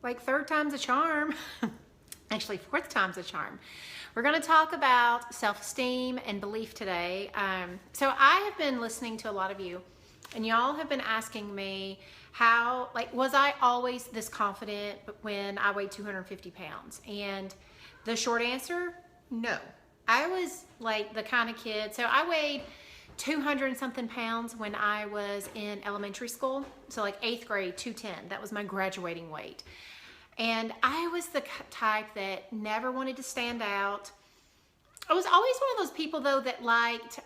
like third time's a charm. Actually, fourth time's a charm. We're going to talk about self-esteem and belief today. So I have been listening to a lot of you, and y'all have been asking me how, like, was I always this confident when I weighed 250 pounds? And the short answer, no. I was like the kind of kid, so I weighed 200 and something pounds when I was in elementary school. So like 8th grade, 210. That was my graduating weight. And I was the type that never wanted to stand out. I was always one of those people though that liked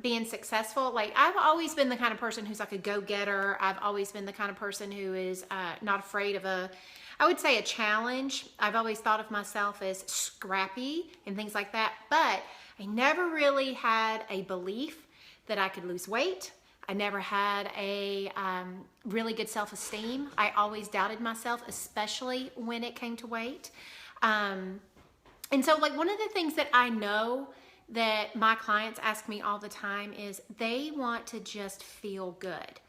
being successful. Like I've always been the kind of person who's like a go-getter. I've always been the kind of person who is not afraid of I would say a challenge. I've always thought of myself as scrappy and things like that. But I never really had a belief that I could lose weight. I never had a really good self-esteem. I always doubted myself, especially when it came to weight. And so like one of the things that I know that my clients ask me all the time is they want to just feel good.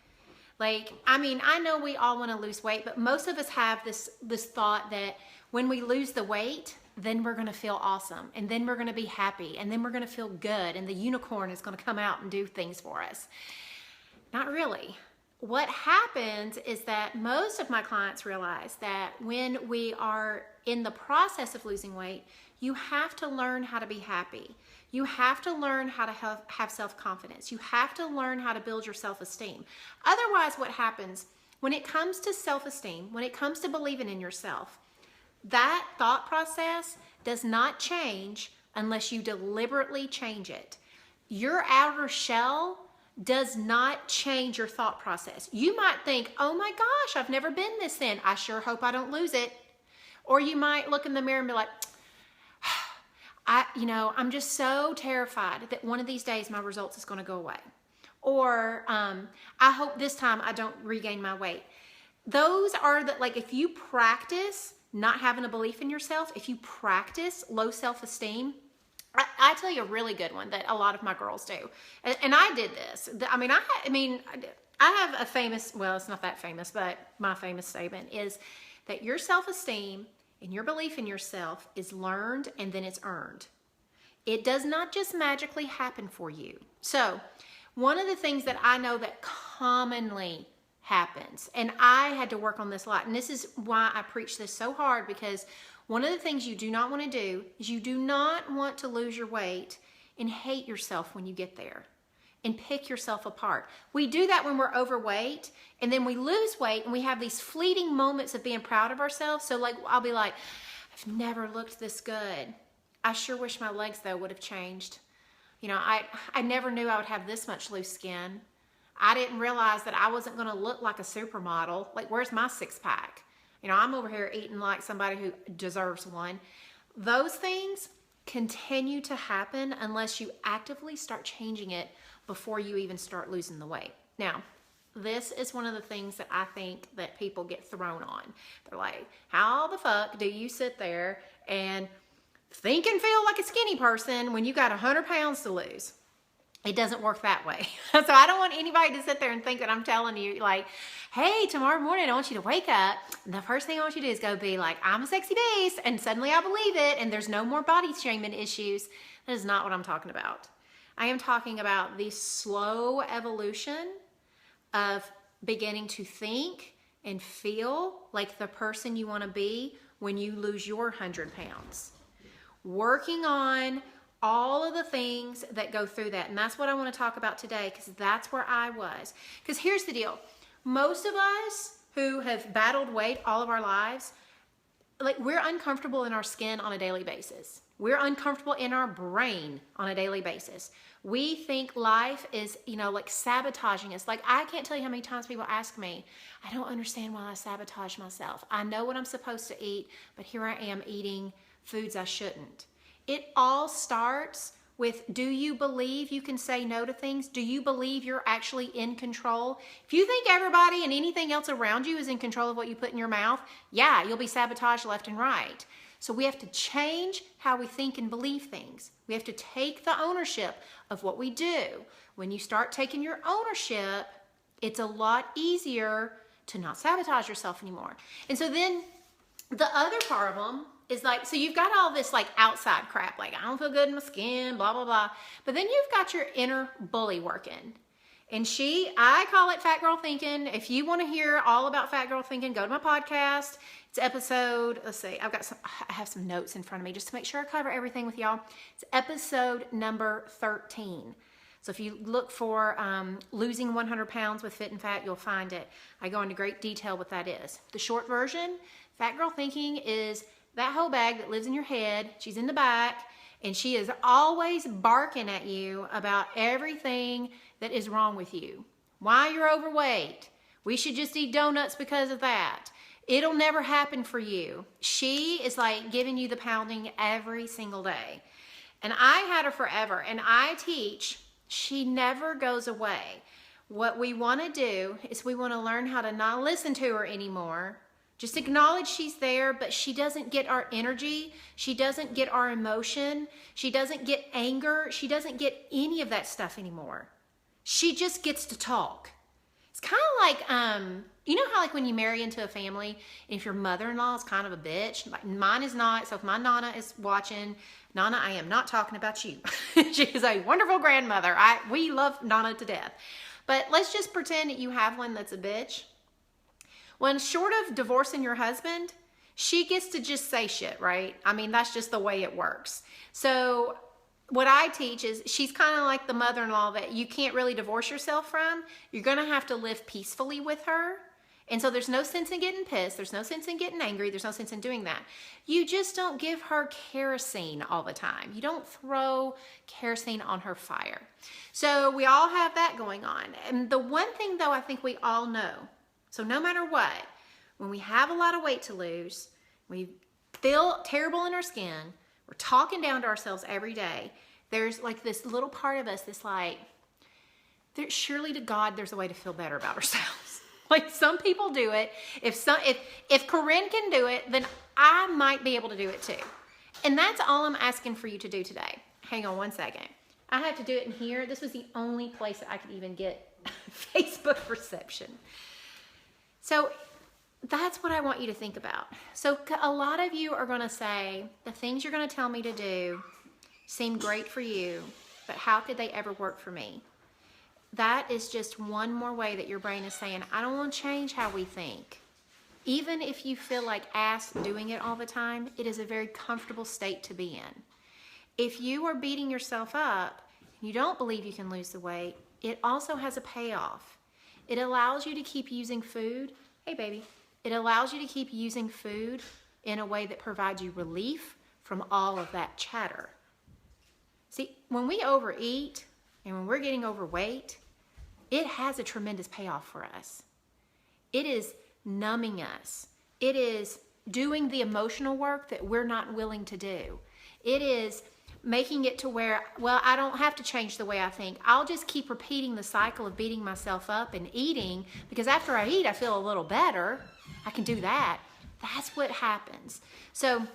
Like, I mean, I know we all want to lose weight, but most of us have this thought that when we lose the weight, then we're going to feel awesome, and then we're going to be happy, and then we're going to feel good, and the unicorn is going to come out and do things for us. Not really. What happens is that most of my clients realize that when we are in the process of losing weight, you have to learn how to be happy. You have to learn how to have self-confidence. You have to learn how to build your self-esteem. Otherwise, what happens when it comes to self-esteem, when it comes to believing in yourself, that thought process does not change unless you deliberately change it. Your outer shell does not change your thought process. You might think, oh my gosh, I've never been this thin. I sure hope I don't lose it. Or you might look in the mirror and be like, I'm just so terrified that one of these days my results is going to go away. Or I hope this time I don't regain my weight. Those are like if you practice not having a belief in yourself, if you practice low self-esteem, I tell you a really good one that a lot of my girls do. And I did this. I have a famous, well, it's not that famous, but my famous statement is that your self-esteem and your belief in yourself is learned and then it's earned. It does not just magically happen for you. So one of the things that I know that commonly happens, and I had to work on this a lot, and this is why I preach this so hard, because one of the things you do not want to do is you do not want to lose your weight and hate yourself when you get there and pick yourself apart. We do that when we're overweight, and then we lose weight and we have these fleeting moments of being proud of ourselves. So like I'll be like, I've never looked this good. I sure wish my legs though would have changed. I never knew I would have this much loose skin. I didn't realize that I wasn't going to look like a supermodel. Like, where's my six pack? I'm over here eating like somebody who deserves one. Those things continue to happen unless you actively start changing it before you even start losing the weight. Now, this is one of the things that I think that people get thrown on. They're like, how the fuck do you sit there and think and feel like a skinny person when you got 100 pounds to lose? It doesn't work that way. So I don't want anybody to sit there and think that I'm telling you like, hey, tomorrow morning I want you to wake up and the first thing I want you to do is go be like, I'm a sexy beast, and suddenly I believe it and there's no more body shaming issues. That is not what I'm talking about. I am talking about the slow evolution of beginning to think and feel like the person you want to be when you lose your 100 pounds. Working on all of the things that go through that. And that's what I want to talk about today, because that's where I was. Because here's the deal. Most of us who have battled weight all of our lives, like, we're uncomfortable in our skin on a daily basis. We're uncomfortable in our brain on a daily basis. We think life is, like sabotaging us. Like, I can't tell you how many times people ask me, I don't understand why I sabotage myself. I know what I'm supposed to eat, but here I am eating foods I shouldn't. It all starts with, do you believe you can say no to things? Do you believe you're actually in control? If you think everybody and anything else around you is in control of what you put in your mouth, yeah, you'll be sabotaged left and right. So we have to change how we think and believe things. We have to take the ownership of what we do. When you start taking your ownership, it's a lot easier to not sabotage yourself anymore. And so then The other problem is like, so you've got all this like outside crap, like I don't feel good in my skin, blah, blah, blah. But then you've got your inner bully working. And I call it fat girl thinking. If you want to hear all about fat girl thinking, go to my podcast. It's episode, let's see, I have some notes in front of me just to make sure I cover everything with y'all. It's episode number 13. So if you look for losing 100 pounds with Fit and Fat, you'll find it. I go into great detail what that is. The short version, fat girl thinking is that whole bag that lives in your head. She's in the back, and she is always barking at you about everything that is wrong with you. Why you're overweight. We should just eat donuts because of that. It'll never happen for you. She is like giving you the pounding every single day. And I had her forever, and I teach, she never goes away. What we want to do is we want to learn how to not listen to her anymore. Just acknowledge she's there, but she doesn't get our energy. She doesn't get our emotion. She doesn't get anger. She doesn't get any of that stuff anymore. She just gets to talk. It's kind of like, you know how like when you marry into a family, and if your mother-in-law is kind of a bitch, like mine is not. So if my Nana is watching, Nana, I am not talking about you. She is a wonderful grandmother. We love Nana to death. But let's just pretend that you have one that's a bitch. When short of divorcing your husband, she gets to just say shit, right? I mean, that's just the way it works. So what I teach is she's kind of like the mother-in-law that you can't really divorce yourself from. You're going to have to live peacefully with her. And so there's no sense in getting pissed. There's no sense in getting angry. There's no sense in doing that. You just don't give her kerosene all the time. You don't throw kerosene on her fire. So we all have that going on. And the one thing though, I think we all know, so no matter what, when we have a lot of weight to lose, we feel terrible in our skin, we're talking down to ourselves every day, there's like this little part of us that's like, surely to God there's a way to feel better about ourselves. Like some people do it. If Corinne can do it, then I might be able to do it too. And that's all I'm asking for you to do today. Hang on one second. I have to do it in here. This was the only place that I could even get Facebook reception. So that's what I want you to think about. So a lot of you are going to say, the things you're going to tell me to do seem great for you, but how could they ever work for me? That is just one more way that your brain is saying, I don't want to change how we think. Even if you feel like ass doing it all the time, it is a very comfortable state to be in. If you are beating yourself up, you don't believe you can lose the weight, it also has a payoff. It allows you to keep using food. Hey, baby. It allows you to keep using food in a way that provides you relief from all of that chatter. See, when we overeat and when we're getting overweight, it has a tremendous payoff for us. It is numbing us. It is doing the emotional work that we're not willing to do. It is making it to where, well, I don't have to change the way I think. I'll just keep repeating the cycle of beating myself up and eating, because after I eat, I feel a little better. I can do that. That's what happens. So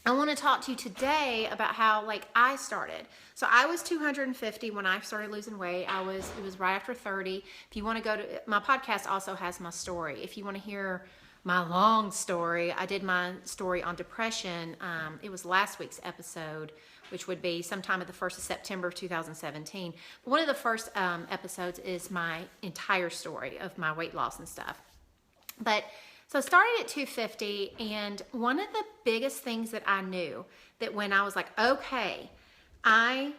I want to talk to you today about how like I started. So I was 250 when I started losing weight. It was right after 30. If you want to go to my podcast, also has my story. If you want to hear my long story, I did my story on depression. It was last week's episode, which would be sometime at the 1st of September of 2017. One of the first episodes is my entire story of my weight loss and stuff. So I started at 250, and one of the biggest things that I knew that when I was like, okay, I'm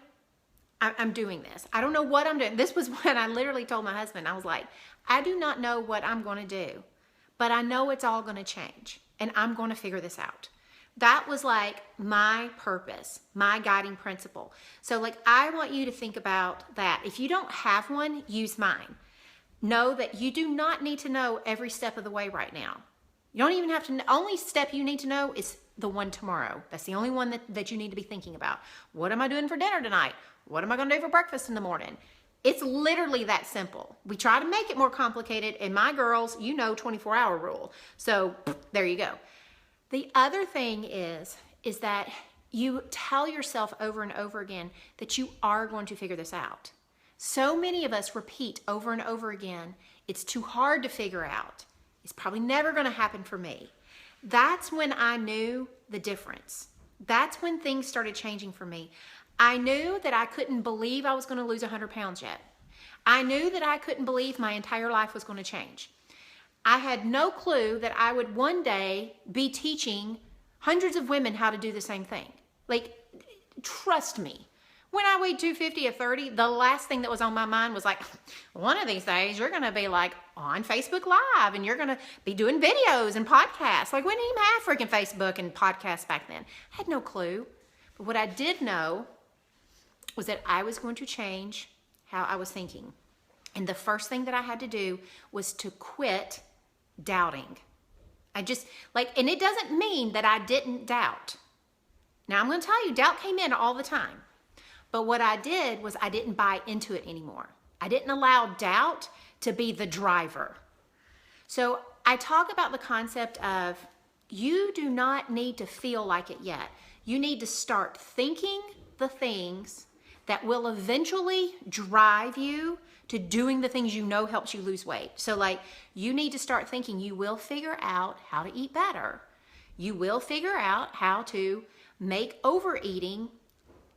doing this. I don't know what I'm doing. This was when I literally told my husband, I was like, I do not know what I'm going to do, but I know it's all going to change, and I'm going to figure this out. That was like my purpose, my guiding principle. So like, I want you to think about that. If you don't have one, use mine. Know that you do not need to know every step of the way right now. You don't even have to, only step you need to know is the one tomorrow. That's the only one that you need to be thinking about. What am I doing for dinner tonight? What am I going to do for breakfast in the morning? It's literally that simple. We try to make it more complicated, and my girls, 24-hour rule. So there you go. The other thing is that you tell yourself over and over again that you are going to figure this out. So many of us repeat over and over again, it's too hard to figure out. It's probably never going to happen for me. That's when I knew the difference. That's when things started changing for me. I knew that I couldn't believe I was going to lose 100 pounds yet. I knew that I couldn't believe my entire life was going to change. I had no clue that I would one day be teaching hundreds of women how to do the same thing. Like, trust me. When I weighed 250 at 30, the last thing that was on my mind was like, one of these days you're going to be like on Facebook Live and you're going to be doing videos and podcasts. Like, we didn't even have freaking Facebook and podcasts back then. I had no clue. But what I did know was that I was going to change how I was thinking. And the first thing that I had to do was to quit doubting. And it doesn't mean that I didn't doubt. Now, I'm going to tell you, doubt came in all the time. But what I did was I didn't buy into it anymore. I didn't allow doubt to be the driver. So I talk about the concept of you do not need to feel like it yet. You need to start thinking the things that will eventually drive you to doing the things you know helps you lose weight. So like, you need to start thinking you will figure out how to eat better. You will figure out how to make overeating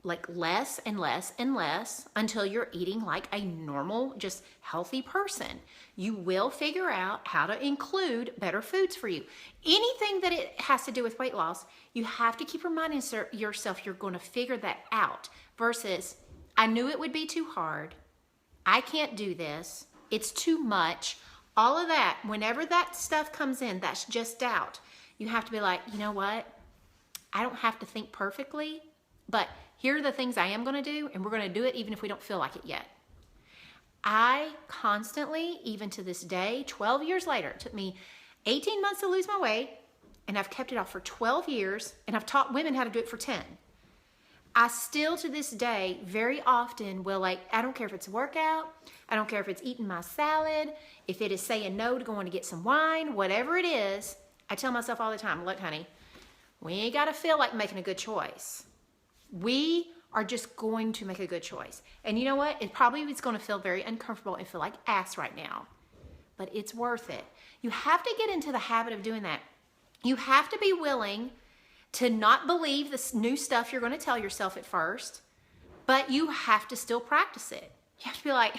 like less and less and less until you're eating like a normal, just healthy person. You will figure out how to include better foods for you. Anything that it has to do with weight loss, you have to keep reminding yourself you're going to figure that out versus, I knew it would be too hard. I can't do this. It's too much. All of that, whenever that stuff comes in, that's just doubt. You have to be like, you know what? I don't have to think perfectly, but here are the things I am going to do, and we're going to do it even if we don't feel like it yet. I constantly, even to this day, 12 years later, it took me 18 months to lose my weight, and I've kept it off for 12 years, and I've taught women how to do it for 10. I still, to this day, very often will I don't care if it's a workout, I don't care if it's eating my salad, if it is saying no to going to get some wine, whatever it is, I tell myself all the time, look, honey, we ain't got to feel like making a good choice. We are just going to make a good choice. And you know what? It probably is going to feel very uncomfortable and feel like ass right now. But it's worth it. You have to get into the habit of doing that. You have to be willing to not believe this new stuff you're going to tell yourself at first, but you have to still practice it. You have to be like,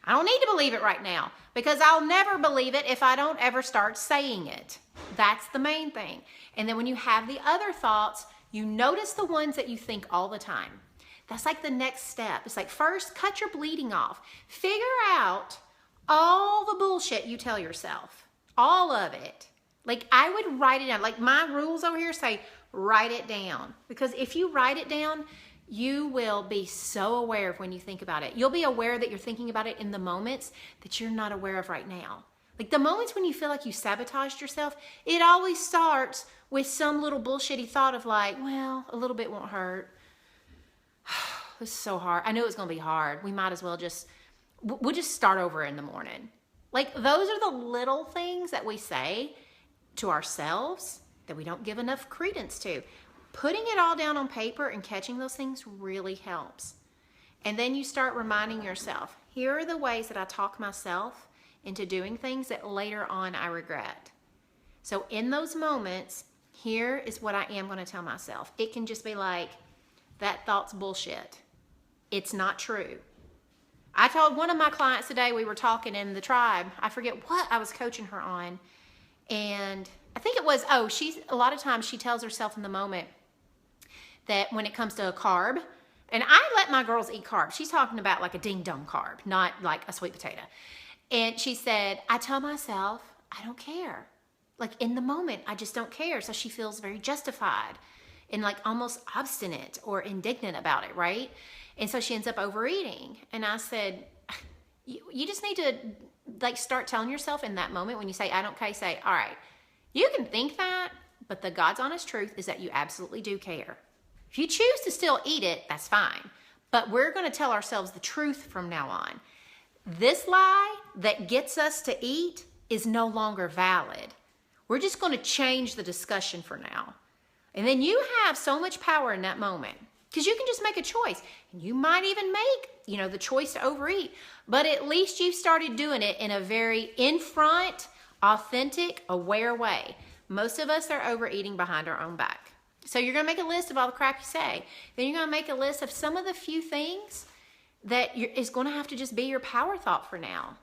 I don't need to believe it right now because I'll never believe it if I don't ever start saying it. That's the main thing. And then when you have the other thoughts, you notice the ones that you think all the time. That's like the next step. It's like, first, cut your bleeding off. Figure out all the bullshit you tell yourself. All of it. Like, I would write it down. Like, my rules over here say, write it down. Because if you write it down, you will be so aware of when you think about it. You'll be aware that you're thinking about it in the moments that you're not aware of right now. Like the moments when you feel like you sabotaged yourself, it always starts with some little bullshitty thought of like, well, a little bit won't hurt. This is so hard. I knew it was going to be hard. We might as well we'll just start over in the morning. Like those are the little things that we say to ourselves that we don't give enough credence to. Putting it all down on paper and catching those things really helps. And then you start reminding yourself, here are the ways that I talk myself into doing things that later on I regret. So in those moments, here is what I am going to tell myself. It can just be like, that thought's bullshit. It's not true. I told one of my clients today, we were talking in the tribe, I forget what I was coaching her on, and I think it was, a lot of times she tells herself in the moment that when it comes to a carb, and I let my girls eat carbs. She's talking about like a ding-dong carb, not like a sweet potato. And she said, I tell myself, I don't care. Like in the moment, I just don't care. So she feels very justified and like almost obstinate or indignant about it, right? And so she ends up overeating. And I said, you just need to like start telling yourself in that moment when you say, I don't care, say, all right, you can think that, but the God's honest truth is that you absolutely do care. If you choose to still eat it, that's fine. But we're going to tell ourselves the truth from now on. This lie that gets us to eat is no longer valid. We're just going to change the discussion for now. And then you have so much power in that moment because you can just make a choice. And you might even make, the choice to overeat. But at least you started doing it in a very in front, authentic, aware way. Most of us are overeating behind our own back. So you're going to make a list of all the crap you say. Then you're going to make a list of some of the few things that is going to have to just be your power thought for now.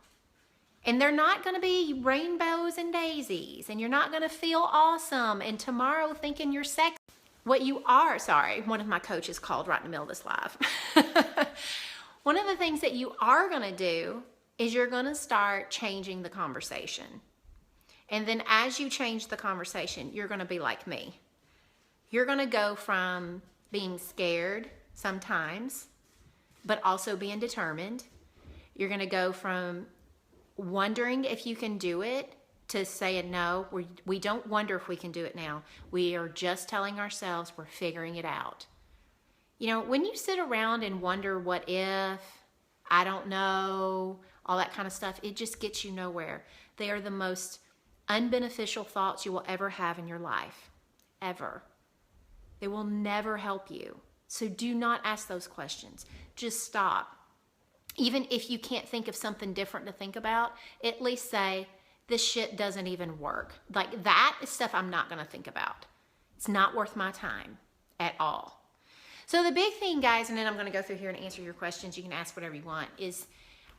And they're not going to be rainbows and daisies. And you're not going to feel awesome. And tomorrow thinking you're sexy. What you are, sorry, one of my coaches called right in the middle of this live. One of the things that you are going to do is you're going to start changing the conversation. And then as you change the conversation, you're going to be like me. You're going to go from being scared sometimes, but also being determined. You're going to go from wondering if you can do it to saying no. We don't wonder if we can do it now. We are just telling ourselves we're figuring it out. You know, when you sit around and wonder what if, I don't know, all that kind of stuff, it just gets you nowhere. They are the most unbeneficial thoughts you will ever have in your life, ever. They will never help you. So do not ask those questions. Just stop. Even if you can't think of something different to think about, at least say, this shit doesn't even work. Like, that is stuff I'm not going to think about. It's not worth my time at all. So the big thing, guys, and then I'm going to go through here and answer your questions. You can ask whatever you want, is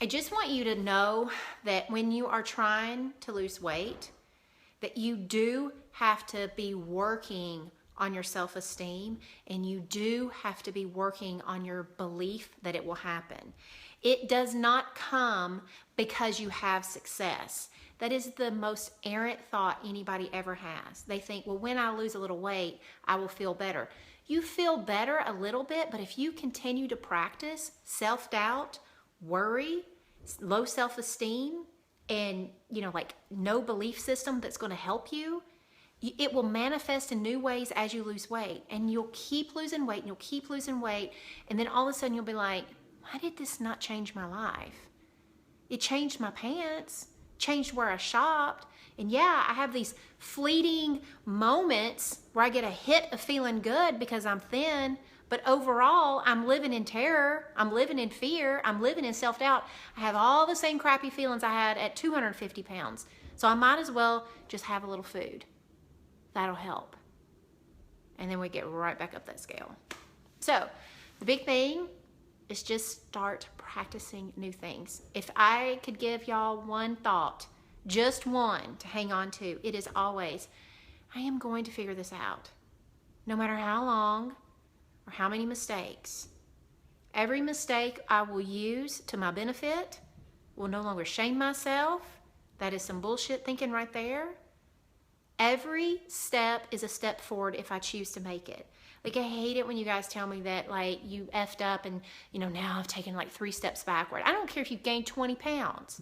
I just want you to know that when you are trying to lose weight, that you do have to be working on your self-esteem, and you do have to be working on your belief that it will happen. It does not come because you have success. That is the most errant thought anybody ever has. They think, well, when I lose a little weight, I will feel better. You feel better a little bit, but if you continue to practice self-doubt, worry, low self-esteem, and, you know, like no belief system that's going to help you, it will manifest in new ways as you lose weight. And you'll keep losing weight, and you'll keep losing weight. And then all of a sudden you'll be like, why did this not change my life? It changed my pants, changed where I shopped. And yeah, I have these fleeting moments where I get a hit of feeling good because I'm thin. But overall, I'm living in terror. I'm living in fear. I'm living in self-doubt. I have all the same crappy feelings I had at 250 pounds. So I might as well just have a little food. That'll help. And then we get right back up that scale. So the big thing is just start practicing new things. If I could give y'all one thought, just one to hang on to, it is always, I am going to figure this out. No matter how long or how many mistakes. Every mistake I will use to my benefit, will no longer shame myself. That is some bullshit thinking right there. Every step is a step forward if I choose to make it. Like, I hate it when you guys tell me that, like, you effed up and, you know, now I've taken like 3 steps backward. I don't care if you've gained 20 pounds.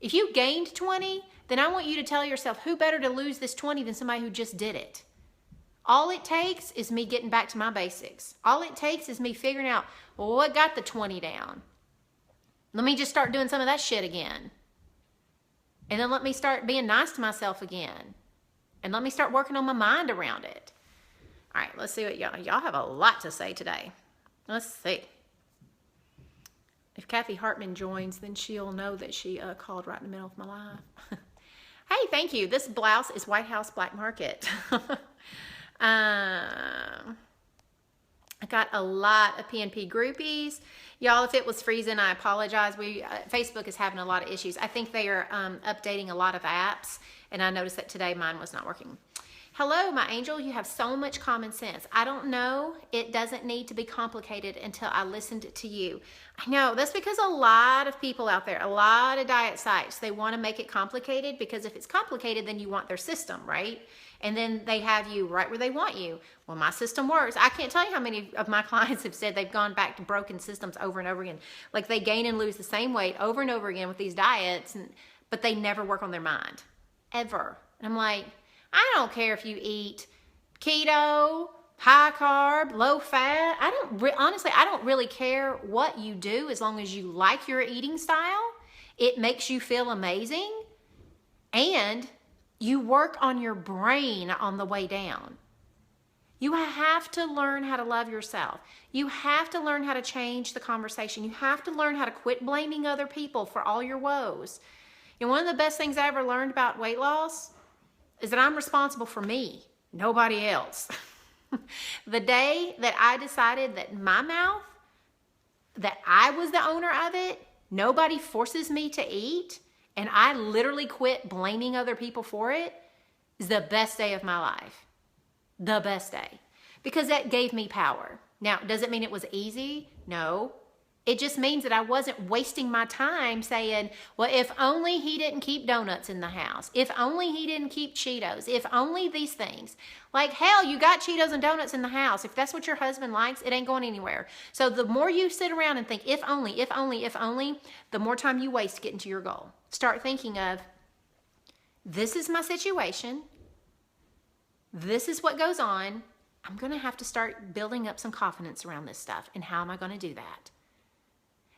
If you gained 20, then I want you to tell yourself, who better to lose this 20 than somebody who just did it? All it takes is me getting back to my basics. All it takes is me figuring out, well, what got the 20 down? Let me just start doing some of that shit again. And then let me start being nice to myself again. And let me start working on my mind around it. All right, let's see what y'all have a lot to say today. Let's see. If Kathy Hartman joins, then she'll know that she called right in the middle of my life. Hey, thank you. This blouse is White House Black Market. I got a lot of PNP groupies. Y'all, if it was freezing, I apologize. Facebook is having a lot of issues. I think they are updating a lot of apps, and I noticed that today mine was not working. Hello, my angel. You have so much common sense. I don't know. It doesn't need to be complicated until I listened to you. I know. That's because a lot of people out there, a lot of diet sites, they want to make it complicated because if it's complicated, then you want their system, right? And then they have you right where they want you. Well, my system works. I can't tell you how many of my clients have said they've gone back to broken systems over and over again. Like they gain and lose the same weight over and over again with these diets, but they never work on their mind, ever. And I'm like, I don't care if you eat keto, high carb, low fat. Honestly, I don't really care what you do as long as you like your eating style. It makes you feel amazing. And you work on your brain on the way down. You have to learn how to love yourself. You have to learn how to change the conversation. You have to learn how to quit blaming other people for all your woes. You know, one of the best things I ever learned about weight loss is that I'm responsible for me, nobody else. The day that I decided that my mouth, that I was the owner of it, nobody forces me to eat, and I literally quit blaming other people for it, is the best day of my life. The best day. Because that gave me power. Now, does it mean it was easy? No. It just means that I wasn't wasting my time saying, well, if only he didn't keep donuts in the house. If only he didn't keep Cheetos. If only these things. Like, hell, you got Cheetos and donuts in the house. If that's what your husband likes, it ain't going anywhere. So the more you sit around and think, if only, if only, if only, the more time you waste getting to your goal. Start thinking of, this is my situation. This is what goes on. I'm going to have to start building up some confidence around this stuff. And how am I going to do that?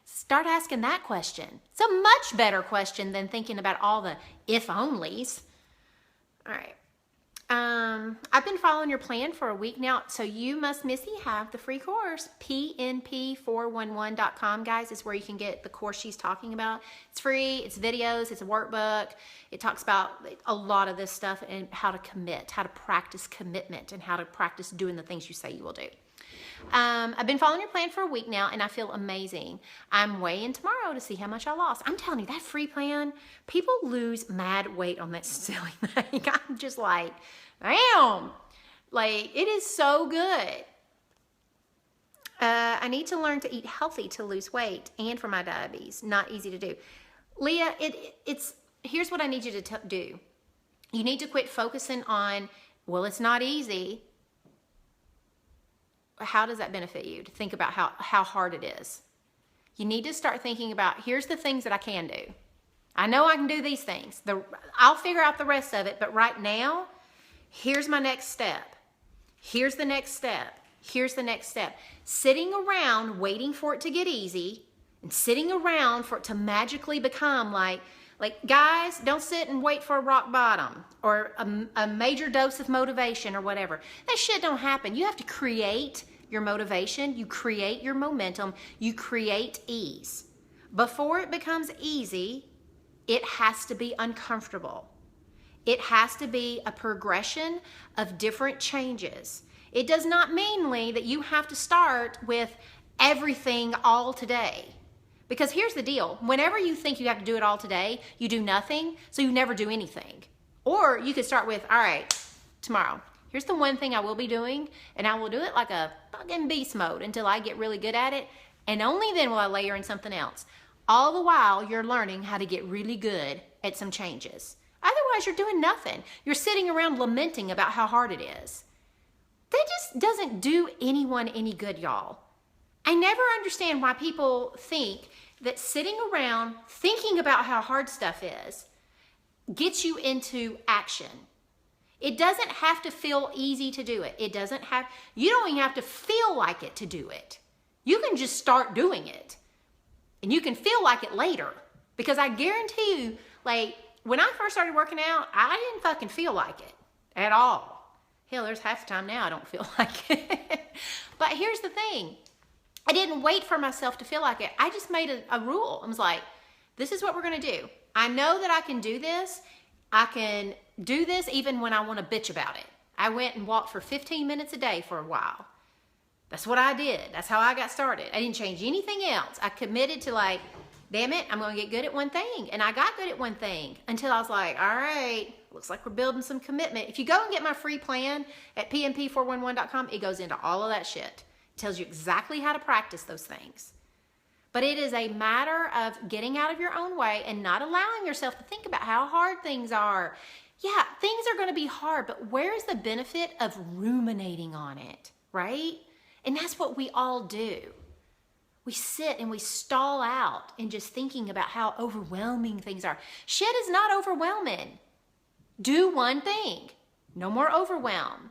Start asking that question. It's a much better question than thinking about all the if-onlys. All right. I've been following your plan for a week now, so you must, Missy, have the free course. PNP411.com, guys, is where you can get the course she's talking about. It's free. It's videos. It's a workbook. It talks about a lot of this stuff and how to commit, how to practice commitment, and how to practice doing the things you say you will do. I've been following your plan for a week now, and I feel amazing. I'm weighing tomorrow to see how much I lost. I'm telling you, that free plan, people lose mad weight on that silly thing. I'm just like, damn. Like, it is so good. I need to learn to eat healthy to lose weight and for my diabetes. Not easy to do. Leah, here's what I need you to do. You need to quit focusing on, well, it's not easy. How does that benefit you to think about how hard it is? You need to start thinking about, here's the things that I can do. I know I can do these things. I'll figure out the rest of it, but right now, here's my next step. Here's the next step. Here's the next step. Sitting around waiting for it to get easy and sitting around for it to magically become like guys, don't sit and wait for a rock bottom or a major dose of motivation or whatever. That shit don't happen. You have to create your motivation. You create your momentum. You create ease. Before it becomes easy, it has to be uncomfortable. It has to be a progression of different changes. It does not mean, Lee, that you have to start with everything all today. Because here's the deal. Whenever you think you have to do it all today, you do nothing, so you never do anything. Or you could start with, all right, tomorrow, here's the one thing I will be doing, and I will do it like a fucking beast mode until I get really good at it, and only then will I layer in something else. All the while, you're learning how to get really good at some changes. Otherwise, you're doing nothing. You're sitting around lamenting about how hard it is. That just doesn't do anyone any good, y'all. I never understand why people think that sitting around thinking about how hard stuff is gets you into action. It doesn't have to feel easy to do it. You don't even have to feel like it to do it. You can just start doing it. And you can feel like it later. Because I guarantee you, like, when I first started working out, I didn't fucking feel like it at all. Hell, there's half the time now I don't feel like it. But here's the thing. I didn't wait for myself to feel like it. I just made a rule. I was like, this is what we're going to do. I know that I can do this. I can do this even when I want to bitch about it. I went and walked for 15 minutes a day for a while. That's what I did. That's how I got started. I didn't change anything else. I committed to like, damn it, I'm going to get good at one thing. And I got good at one thing until I was like, all right, looks like we're building some commitment. If you go and get my free plan at pnp411.com, it goes into all of that shit. It tells you exactly how to practice those things. But it is a matter of getting out of your own way and not allowing yourself to think about how hard things are. Yeah, things are going to be hard, but where's the benefit of ruminating on it, right? And that's what we all do. We sit and we stall out and just thinking about how overwhelming things are. Shit is not overwhelming. Do one thing. No more overwhelm.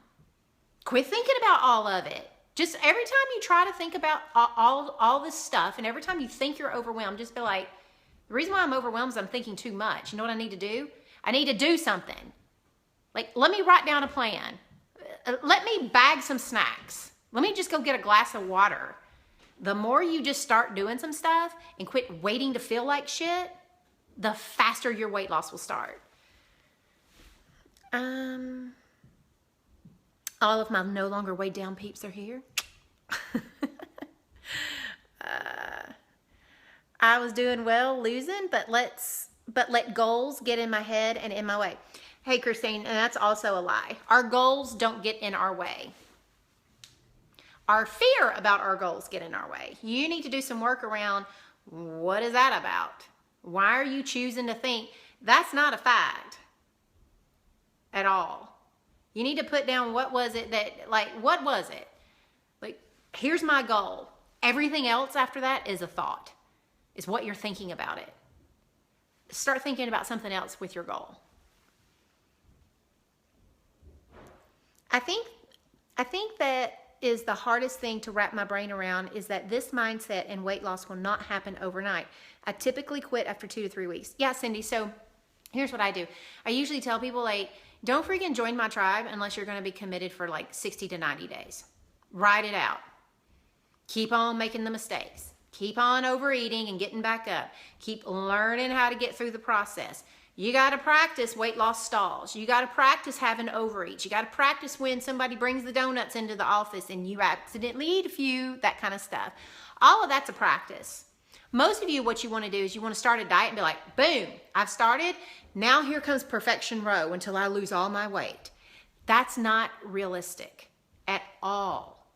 Quit thinking about all of it. Just every time you try to think about all this stuff and every time you think you're overwhelmed, just be like, the reason why I'm overwhelmed is I'm thinking too much. You know what I need to do? I need to do something. Like, let me write down a plan. Let me bag some snacks. Let me just go get a glass of water. The more you just start doing some stuff and quit waiting to feel like shit, the faster your weight loss will start. All of my no longer weighed down peeps are here. I was doing well losing, but let goals get in my head and in my way. Hey, Christine, and that's also a lie. Our goals don't get in our way. Our fear about our goals get in our way. You need to do some work around, what is that about? Why are you choosing to think that's not a fact at all? You need to put down, what was it? Like, here's my goal. Everything else after that is a thought. Is what you're thinking about it. Start thinking about something else with your goal. I think that is the hardest thing to wrap my brain around, is that this mindset and weight loss will not happen overnight. I typically quit after 2 to 3 weeks. Yeah, Cindy, so here's what I do. I usually tell people, like, don't freaking join my tribe unless you're going to be committed for like 60 to 90 days. Write it out. Keep on making the mistakes. Keep on overeating and getting back up. Keep learning how to get through the process. You got to practice weight loss stalls. You got to practice having overeats. You got to practice when somebody brings the donuts into the office and you accidentally eat a few, that kind of stuff. All of that's a practice. Most of you, what you want to do is you want to start a diet and be like, boom, I've started. Now here comes perfection row until I lose all my weight. That's not realistic at all.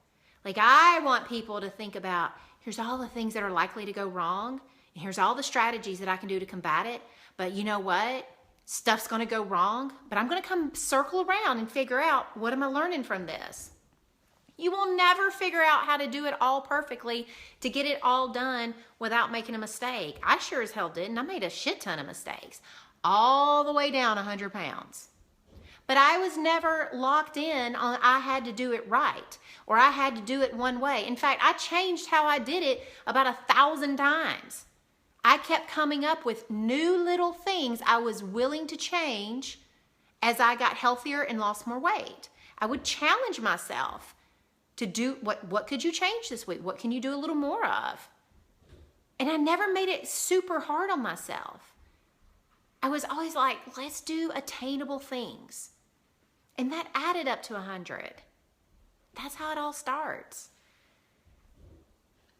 Like, I want people to think about, here's all the things that are likely to go wrong, and here's all the strategies that I can do to combat it. But you know what? Stuff's going to go wrong, but I'm going to come circle around and figure out, what am I learning from this? You will never figure out how to do it all perfectly to get it all done without making a mistake. I sure as hell didn't. I made a shit ton of mistakes, all the way down 100 pounds. But I was never locked in on I had to do it right or I had to do it one way. In fact, I changed how I did it about 1,000 times. I kept coming up with new little things I was willing to change as I got healthier and lost more weight. I would challenge myself to do, what could you change this week? What can you do a little more of? And I never made it super hard on myself. I was always like, let's do attainable things. And that added up to 100. That's how it all starts.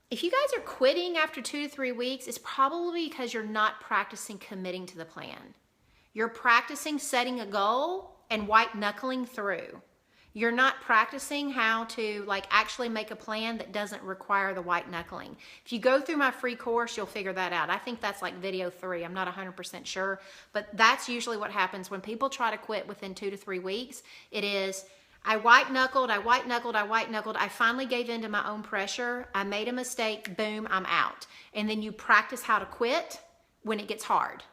If you guys are quitting after 2 to 3 weeks, it's probably because you're not practicing committing to the plan. You're practicing setting a goal and white knuckling through. You're not practicing how to actually make a plan that doesn't require the white knuckling. If you go through my free course, you'll figure that out. I think that's like video 3. I'm not 100% sure, but that's usually what happens when people try to quit within 2 to 3 weeks. It is, I white knuckled. I finally gave in to my own pressure. I made a mistake. Boom, I'm out. And then you practice how to quit when it gets hard.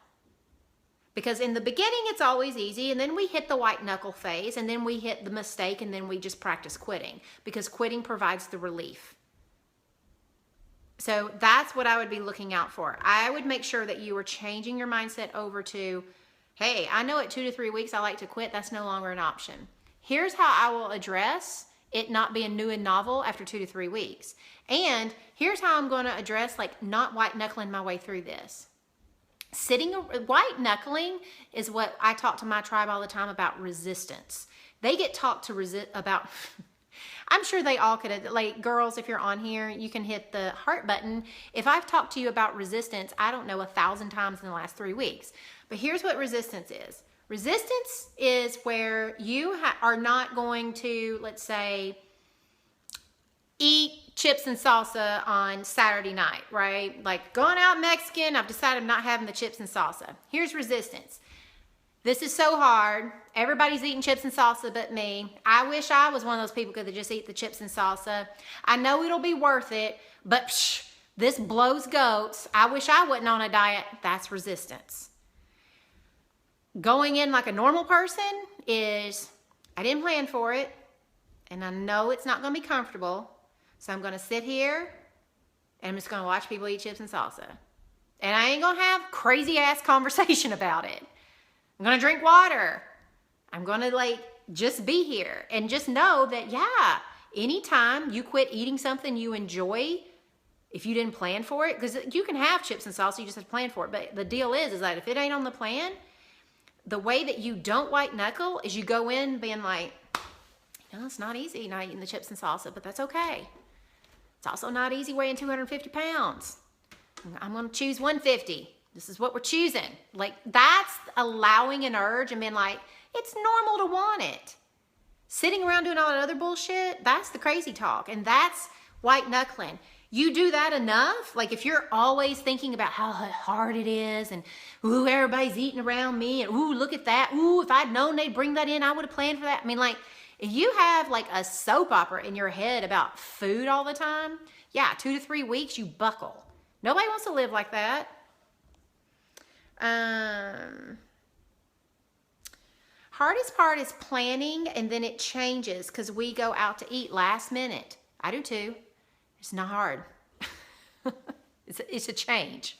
Because in the beginning, it's always easy, and then we hit the white knuckle phase, and then we hit the mistake, and then we just practice quitting, because quitting provides the relief. So that's what I would be looking out for. I would make sure that you are changing your mindset over to, hey, I know at 2 to 3 weeks I like to quit. That's no longer an option. Here's how I will address it not being new and novel after 2 to 3 weeks. And here's how I'm going to address not white knuckling my way through this. White knuckling is what I talk to my tribe all the time about, resistance. They get taught to resist about, I'm sure they all could, girls, if you're on here, you can hit the heart button. If I've talked to you about resistance, I don't know, 1,000 times in the last 3 weeks. But here's what resistance is. Resistance is where you are not going to, let's say, eat chips and salsa on Saturday night, right? Like going out Mexican, I've decided I'm not having the chips and salsa. Here's resistance. This is so hard. Everybody's eating chips and salsa but me. I wish I was one of those people who could just eat the chips and salsa. I know it'll be worth it, but this blows goats. I wish I wasn't on a diet. That's resistance. Going in like a normal person is, I didn't plan for it, and I know it's not going to be comfortable. So I'm going to sit here and I'm just going to watch people eat chips and salsa. And I ain't going to have crazy ass conversation about it. I'm going to drink water. I'm going to just be here and just know that, yeah, anytime you quit eating something you enjoy if you didn't plan for it, because you can have chips and salsa, you just have to plan for it. But the deal is that if it ain't on the plan, the way that you don't white knuckle is you go in being like, no, it's not easy not eating the chips and salsa, but that's okay. It's also not easy weighing 250 pounds. I'm going to choose 150. This is what we're choosing. Like, that's allowing an urge and being like, it's normal to want it. Sitting around doing all that other bullshit, that's the crazy talk. And that's white knuckling. You do that enough, like if you're always thinking about how hard it is and, ooh, everybody's eating around me and, ooh, look at that. Ooh, if I'd known they'd bring that in, I would have planned for that. I mean, like, if you have like a soap opera in your head about food all the time, yeah, 2 to 3 weeks, you buckle. Nobody wants to live like that. Hardest part is planning, and then it changes because we go out to eat last minute. I do too. It's not hard. It's a change.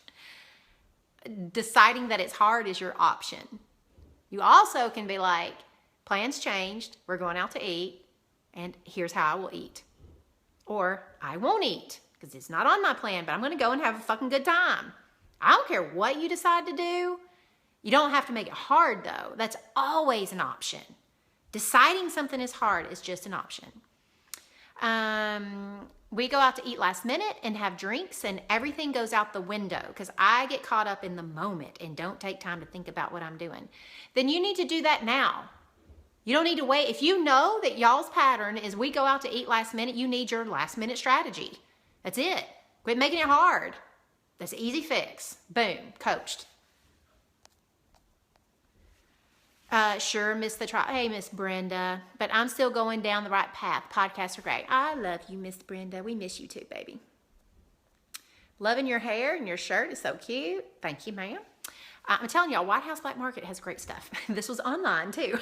Deciding that it's hard is your option. You also can be like, plans changed, we're going out to eat, and here's how I will eat. Or I won't eat because it's not on my plan, but I'm going to go and have a fucking good time. I don't care what you decide to do. You don't have to make it hard though. That's always an option. Deciding something is hard is just an option. We go out to eat last minute and have drinks, and everything goes out the window because I get caught up in the moment and don't take time to think about what I'm doing. Then you need to do that now. You don't need to wait. If you know that y'all's pattern is we go out to eat last minute, you need your last minute strategy. That's it. Quit making it hard. That's an easy fix. Boom, coached. Sure, Miss the try. Hey, Miss Brenda, but I'm still going down the right path. Podcasts are great. I love you, Miss Brenda. We miss you too, baby. Loving your hair and your shirt is so cute. Thank you, ma'am. I'm telling y'all, White House Black Market has great stuff. This was online too.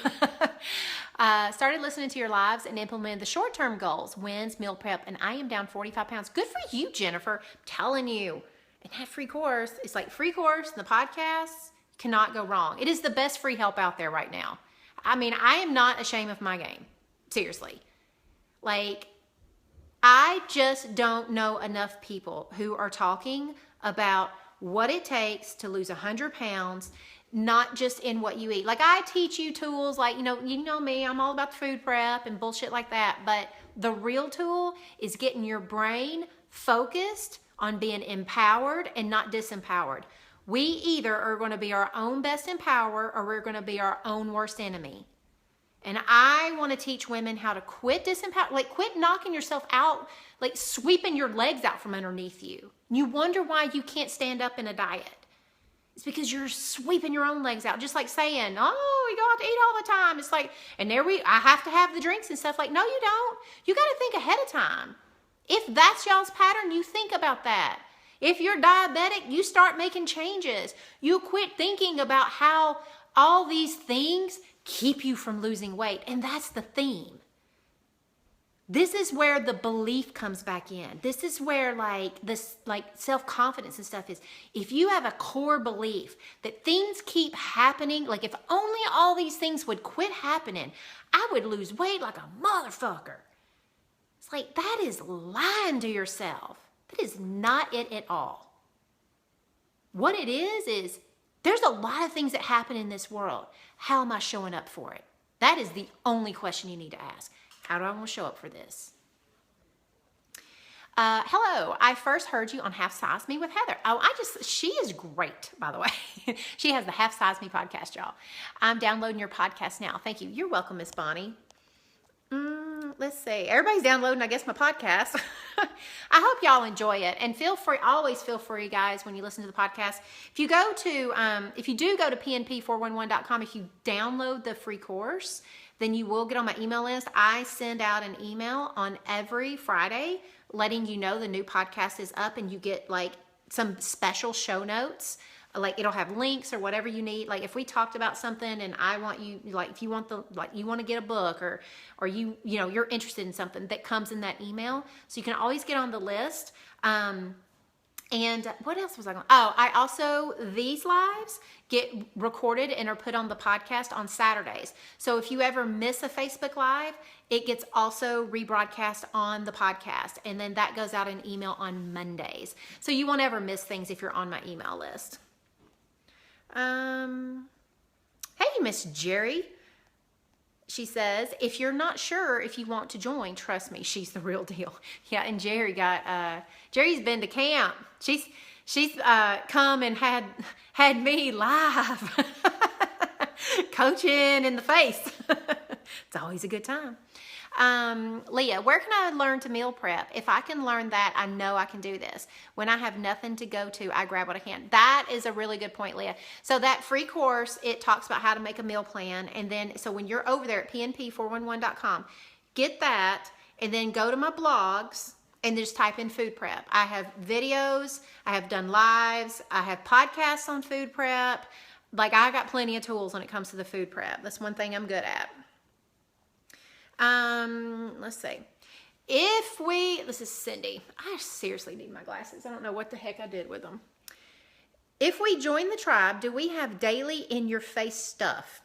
Started listening to your lives and implemented the short-term goals, wins, meal prep, and I am down 45 pounds. Good for you, Jennifer. I'm telling you. And that free course, it's like free course and the podcasts. Cannot go wrong. It is the best free help out there right now. I mean, I am not ashamed of my game. Seriously. Like, I just don't know enough people who are talking about what it takes to lose 100 pounds, not just in what you eat. Like, I teach you tools like, you know me, I'm all about the food prep and bullshit like that. But the real tool is getting your brain focused on being empowered and not disempowered. We either are going to be our own best empower or we're going to be our own worst enemy. And I want to teach women how to quit disempower, like quit knocking yourself out, like sweeping your legs out from underneath you. You wonder why you can't stand up in a diet. It's because you're sweeping your own legs out. Just like saying, oh, we go out to eat all the time. It's like, and I have to have the drinks and stuff. Like, no, you don't. You got to think ahead of time. If that's y'all's pattern, you think about that. If you're diabetic, you start making changes. You quit thinking about how all these things keep you from losing weight. And that's the theme. This is where the belief comes back in. This is where this self-confidence and stuff is. If you have a core belief that things keep happening, like if only all these things would quit happening, I would lose weight like a motherfucker. It's like, that is lying to yourself. That is not it at all. What it is there's a lot of things that happen in this world. How am I showing up for it? That is the only question you need to ask. How do I want to show up for this? Hello, I first heard you on Half Size Me with Heather. Oh, she is great, by the way. She has the Half Size Me podcast, y'all. I'm downloading your podcast now. Thank you. You're welcome, Miss Bonnie. Let's see. Everybody's downloading, I guess, my podcast. I hope y'all enjoy it. And always feel free, guys, when you listen to the podcast. If you do go to pnp411.com, if you download the free course, then you will get on my email list. I send out an email on every Friday letting you know the new podcast is up, and you get like some special show notes. Like, it'll have links or whatever you need. Like, if we talked about something and I want you, like, if you want you want to get a book or you're interested in something, that comes in that email. So you can always get on the list. And what else was I going? Oh, I also, these lives get recorded and are put on the podcast on Saturdays. So if you ever miss a Facebook Live, it gets also rebroadcast on the podcast. And then that goes out in email on Mondays. So you won't ever miss things if you're on my email list. Hey, Miss Jerry. She says, if you're not sure if you want to join, trust me, she's the real deal. Yeah, and Jerry's been to camp. She's come and had me live, coaching in the face. It's always a good time. Leah, where can I learn to meal prep? If I can learn that, I know I can do this. When I have nothing to go to, I grab what I can. That is a really good point, Leah. So that free course, it talks about how to make a meal plan. And then, so when you're over there at pnp411.com, get that and then go to my blogs and just type in food prep. I have videos, I have done lives, I have podcasts on food prep. Like, I got plenty of tools when it comes to the food prep. That's one thing I'm good at. Let's see. This is Cindy. I seriously need my glasses. I don't know what the heck I did with them. If we join the tribe, do we have daily in your face stuff?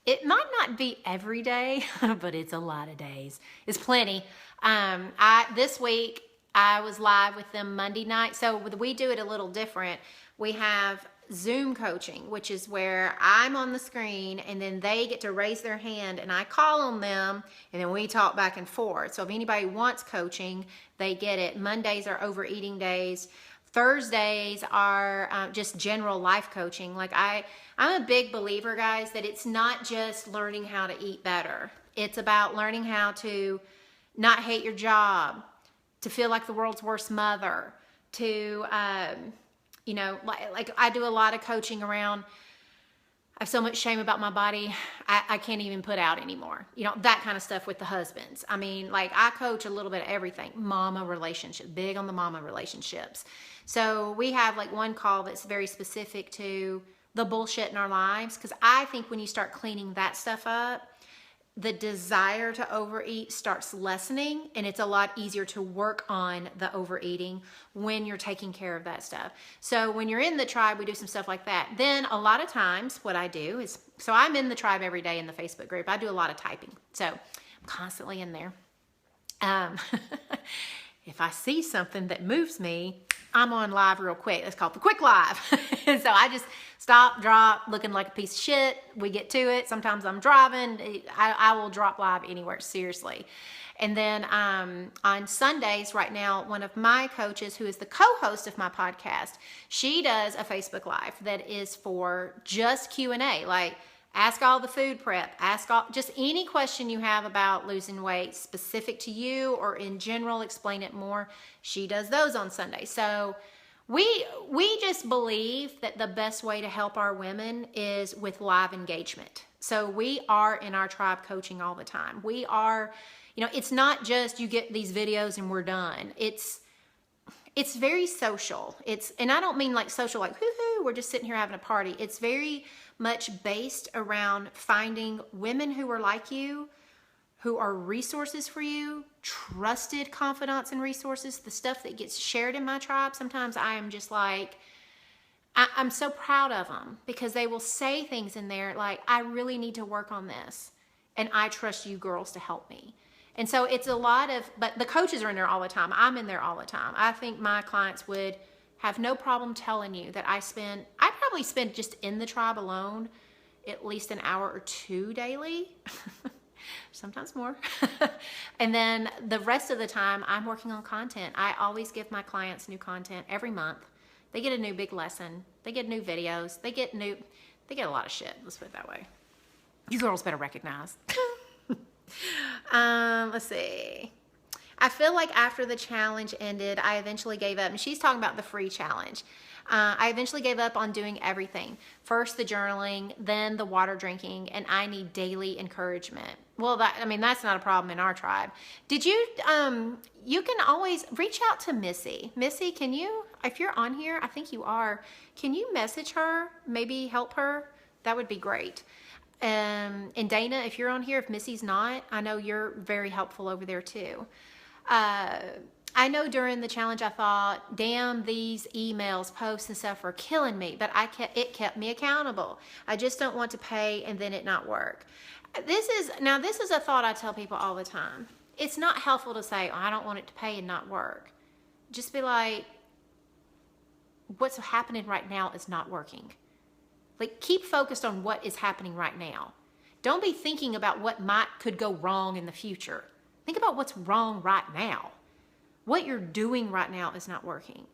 It might not be every day, but it's a lot of days. It's plenty. This week I was live with them Monday night. So we do it a little different. We have Zoom coaching, which is where I'm on the screen and then they get to raise their hand and I call on them and then we talk back and forth. So if anybody wants coaching, they get it. Mondays are overeating days. Thursdays are just general life coaching. Like I'm a big believer, guys, that it's not just learning how to eat better. It's about learning how to not hate your job, to feel like the world's worst mother, to like I do a lot of coaching around, I have so much shame about my body, I can't even put out anymore. That kind of stuff with the husbands. I mean, like I coach a little bit of everything. Mama relationships, big on the mama relationships. So we have like one call that's very specific to the bullshit in our lives. Because I think when you start cleaning that stuff up, the desire to overeat starts lessening and it's a lot easier to work on the overeating when you're taking care of that stuff. So when you're in the tribe, we do some stuff like that. Then a lot of times what I do is, so I'm in the tribe every day in the Facebook group. I do a lot of typing. So I'm constantly in there. If I see something that moves me, I'm on live real quick. It's called the quick live. And so I just stop, drop, looking like a piece of shit. We get to it. Sometimes I'm driving. I will drop live anywhere, seriously. And then on Sundays right now, one of my coaches who is the co-host of my podcast, she does a Facebook Live that is for just Q&A. Like, ask all the food prep, just any question you have about losing weight specific to you or in general, explain it more. She does those on Sunday. So we just believe that the best way to help our women is with live engagement. So we are in our tribe coaching all the time. We are, it's not just you get these videos and we're done. It's very social. And I don't mean like social, like hoo-hoo, we're just sitting here having a party. It's very much based around finding women who are like you, who are resources for you, trusted confidants and resources, the stuff that gets shared in my tribe. Sometimes I am just like, I'm so proud of them because they will say things in there like, I really need to work on this. And I trust you girls to help me. And so it's a lot of, but the coaches are in there all the time. I'm in there all the time. I think my clients would have no problem telling you that I probably spend just in the tribe alone at least an hour or two daily, sometimes more. And then the rest of the time I'm working on content. I always give my clients new content every month. They get a new big lesson. They get new videos. They get a lot of shit. Let's put it that way. You girls better recognize. Let's see. I feel like after the challenge ended, I eventually gave up. And she's talking about the free challenge. I eventually gave up on doing everything. First the journaling, then the water drinking, and I need daily encouragement. Well, that's not a problem in our tribe. Did you, you can always reach out to Missy. Missy, can you, if you're on here, I think you are, can you message her, maybe help her? That would be great. And Dana, if you're on here, if Missy's not, I know you're very helpful over there too. I know during the challenge I thought, damn, these emails, posts, and stuff are killing me, but it kept me accountable. I just don't want to pay and then it not work. This is a thought I tell people all the time. It's not helpful to say, oh, I don't want it to pay and not work. Just be like, what's happening right now is not working. Like, keep focused on what is happening right now. Don't be thinking about what could go wrong in the future. Think about what's wrong right now. What you're doing right now is not working.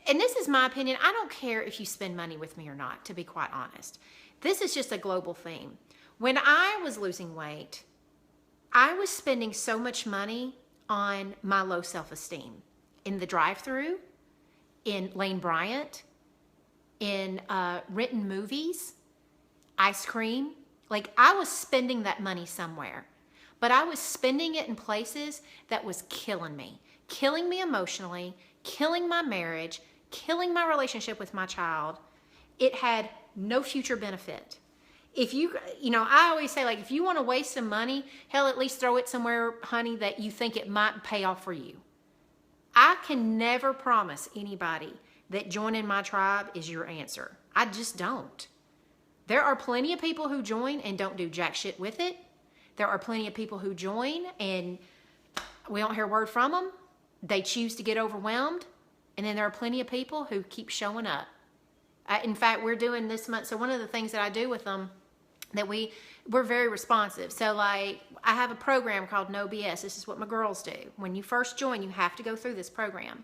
And this is my opinion. I don't care if you spend money with me or not, to be quite honest. This is just a global theme. When I was losing weight, I was spending so much money on my low self-esteem. In the drive-thru, in Lane Bryant, in renting movies, ice cream. Like, I was spending that money somewhere. But I was spending it in places that was killing me emotionally, killing my marriage, killing my relationship with my child. It had no future benefit. If I always say, like, if you want to waste some money, hell, at least throw it somewhere, honey, that you think it might pay off for you. I can never promise anybody that joining my tribe is your answer. I just don't. There are plenty of people who join and don't do jack shit with it. There are plenty of people who join and we don't hear a word from them. They choose to get overwhelmed. And then there are plenty of people who keep showing up. In fact, we're doing this month. So one of the things that I do with them, that we're very responsive. So like, I have a program called No BS. This is what my girls do. When you first join, you have to go through this program.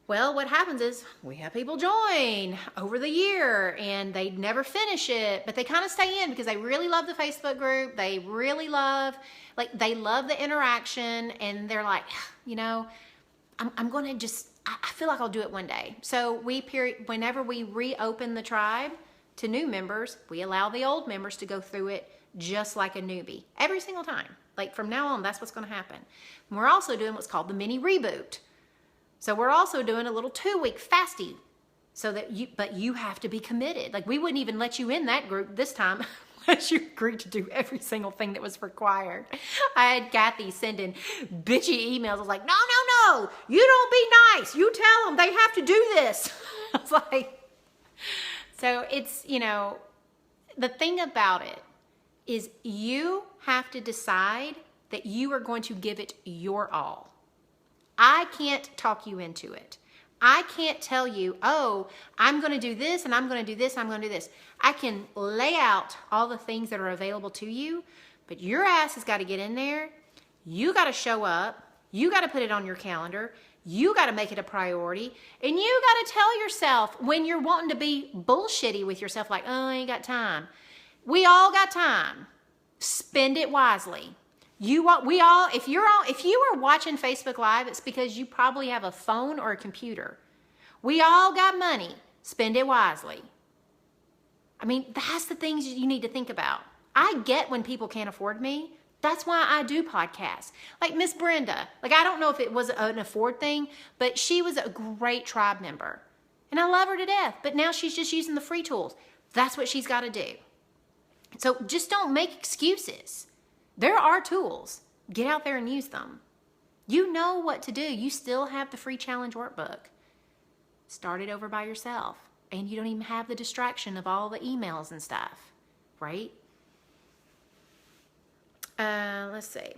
Well, what happens is we have people join over the year and they never finish it, but they kind of stay in because they really love the Facebook group. They really love, they love the interaction, and they're like, I'm going to just, I feel like I'll do it one day. So whenever we reopen the tribe to new members, we allow the old members to go through it just like a newbie every single time. Like, from now on, that's what's going to happen. And we're also doing what's called the mini reboot. So we're also doing a little 2-week fasting, so that you have to be committed. Like, we wouldn't even let you in that group this time unless you agreed to do every single thing that was required. I had Kathy sending bitchy emails. I was like, no, you don't be nice. You tell them they have to do this. I was like, so it's, the thing about it is you have to decide that you are going to give it your all. I can't talk you into it. I can't tell you, oh, I'm going to do this and I'm going to do this and I'm going to do this. I can lay out all the things that are available to you, but your ass has got to get in there. You got to show up. You got to put it on your calendar. You got to make it a priority. And you got to tell yourself when you're wanting to be bullshitty with yourself, like, oh, I ain't got time. We all got time. Spend it wisely. If you are watching Facebook Live, it's because you probably have a phone or a computer. We all got money. Spend it wisely. I mean, that's the things you need to think about. I get when people can't afford me. That's why I do podcasts. Like Miss Brenda. Like, I don't know if it was an afford thing, but she was a great tribe member. And I love her to death. But now she's just using the free tools. That's what she's got to do. So just don't make excuses. There are tools. Get out there and use them. You know what to do. You still have the free challenge workbook. Start it over by yourself. And you don't even have the distraction of all the emails and stuff, right? Let's see.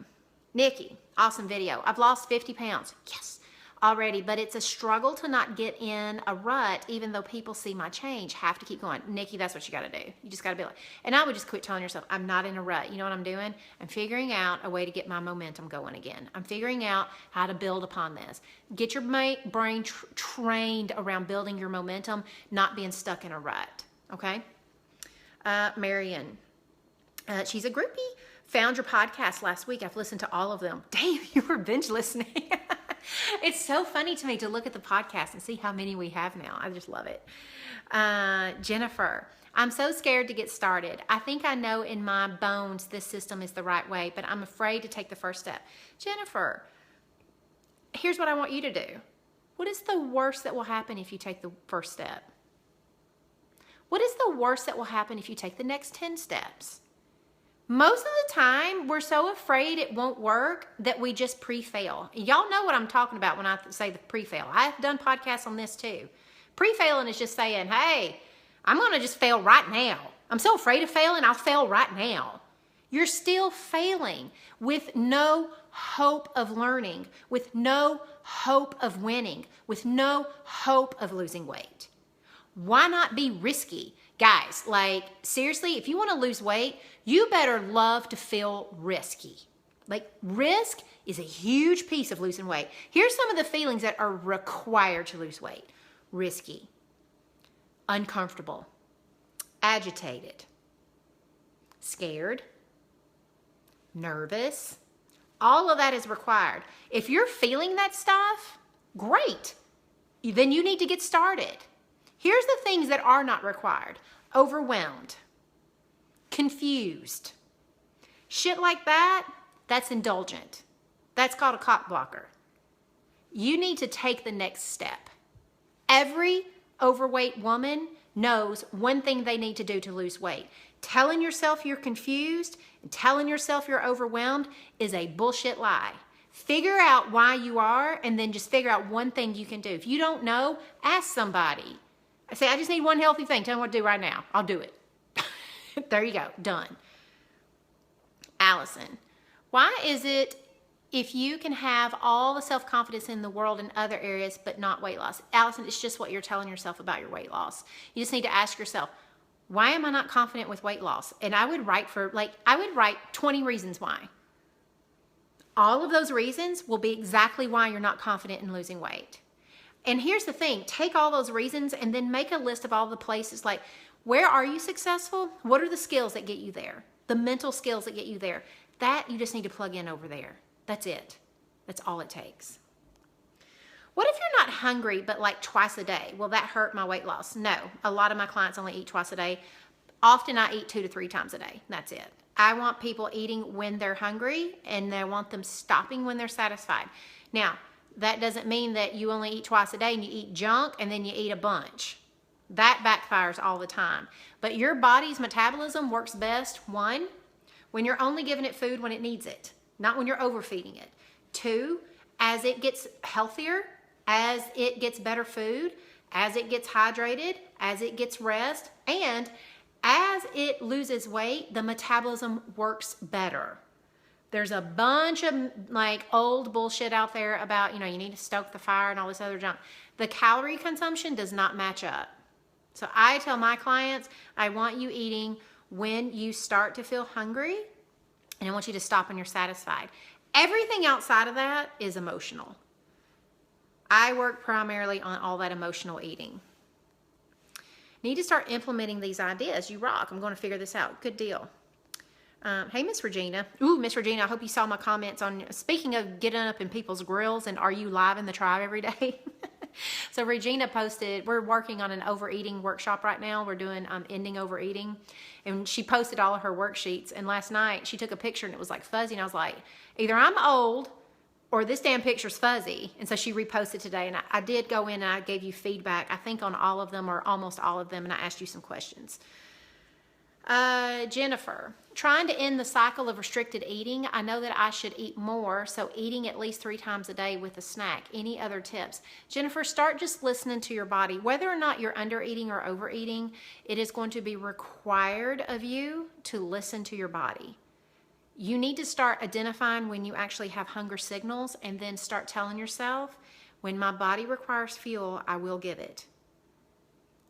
Nikki, awesome video. I've lost 50 pounds. Yes, already. But it's a struggle to not get in a rut, even though people see my change. Have to keep going. Nikki, that's what you got to do. You just got to be like, and I would just quit telling yourself, I'm not in a rut. You know what I'm doing? I'm figuring out a way to get my momentum going again. I'm figuring out how to build upon this. Get your brain trained around building your momentum, not being stuck in a rut. Okay? Marion, she's a groupie. Found your podcast last week. I've listened to all of them. Damn, you were binge listening. It's so funny to me to look at the podcast and see how many we have now. I just love it. Jennifer, I'm so scared to get started. I think I know in my bones this system is the right way, but I'm afraid to take the first step. Jennifer, here's what I want you to do. What is the worst that will happen if you take the first step? What is the worst that will happen if you take the next 10 steps? Most of the time, we're so afraid it won't work that we just pre-fail. Y'all know what I'm talking about when I say the pre-fail. I've done podcasts on this too. Pre-failing is just saying, hey, I'm going to just fail right now. I'm so afraid of failing, I'll fail right now. You're still failing with no hope of learning, with no hope of winning, with no hope of losing weight. Why not be risky? Guys, like seriously, if you want to lose weight, you better love to feel risky. Like risk is a huge piece of losing weight. Here's some of the feelings that are required to lose weight. Risky, uncomfortable, agitated, scared, nervous. All of that is required. If you're feeling that stuff, great. Then you need to get started. Here's the things that are not required. Overwhelmed, confused. Shit like that, that's indulgent. That's called a cock blocker. You need to take the next step. Every overweight woman knows one thing they need to do to lose weight. Telling yourself you're confused and telling yourself you're overwhelmed is a bullshit lie. Figure out why you are and then just figure out one thing you can do. If you don't know, ask somebody. I say, I just need one healthy thing. Tell me what to do right now. I'll do it. There you go. Done. Allison, why is it if you can have all the self-confidence in the world in other areas but not weight loss? Allison, it's just what you're telling yourself about your weight loss. You just need to ask yourself, why am I not confident with weight loss? And I would write 20 reasons why. All of those reasons will be exactly why you're not confident in losing weight. And here's the thing, take all those reasons and then make a list of all the places, like where are you successful? What are the skills that get you there? The mental skills that get you there. That you just need to plug in over there. That's it. That's all it takes. What if you're not hungry but like twice a day? Will that hurt my weight loss? No, a lot of my clients only eat twice a day. Often I eat 2 to 3 times a day. That's it. I want people eating when they're hungry and I want them stopping when they're satisfied. Now, that doesn't mean that you only eat twice a day and you eat junk and then you eat a bunch. That backfires all the time. But your body's metabolism works best, 1, when you're only giving it food when it needs it, not when you're overfeeding it. 2, as it gets healthier, as it gets better food, as it gets hydrated, as it gets rest, and as it loses weight, the metabolism works better. There's a bunch of like old bullshit out there about, you need to stoke the fire and all this other junk. The calorie consumption does not match up. So I tell my clients, I want you eating when you start to feel hungry and I want you to stop when you're satisfied. Everything outside of that is emotional. I work primarily on all that emotional eating. Need to start implementing these ideas. You rock. I'm going to figure this out. Good deal. Hey, Miss Regina. Ooh, Miss Regina, I hope you saw my comments on, speaking of getting up in people's grills and are you live in the tribe every day? So Regina posted, we're working on an overeating workshop right now. We're doing ending overeating. And she posted all of her worksheets. And last night she took a picture and it was like fuzzy. And I was like, either I'm old or this damn picture's fuzzy. And so she reposted today. And I did go in and I gave you feedback, I think on all of them or almost all of them. And I asked you some questions. Jennifer, trying to end the cycle of restricted eating. I know that I should eat more, so eating at least 3 times a day with a snack. Any other tips? Jennifer, start just listening to your body. Whether or not you're under eating or overeating, it is going to be required of you to listen to your body. You need to start identifying when you actually have hunger signals and then start telling yourself, when my body requires fuel, I will give it.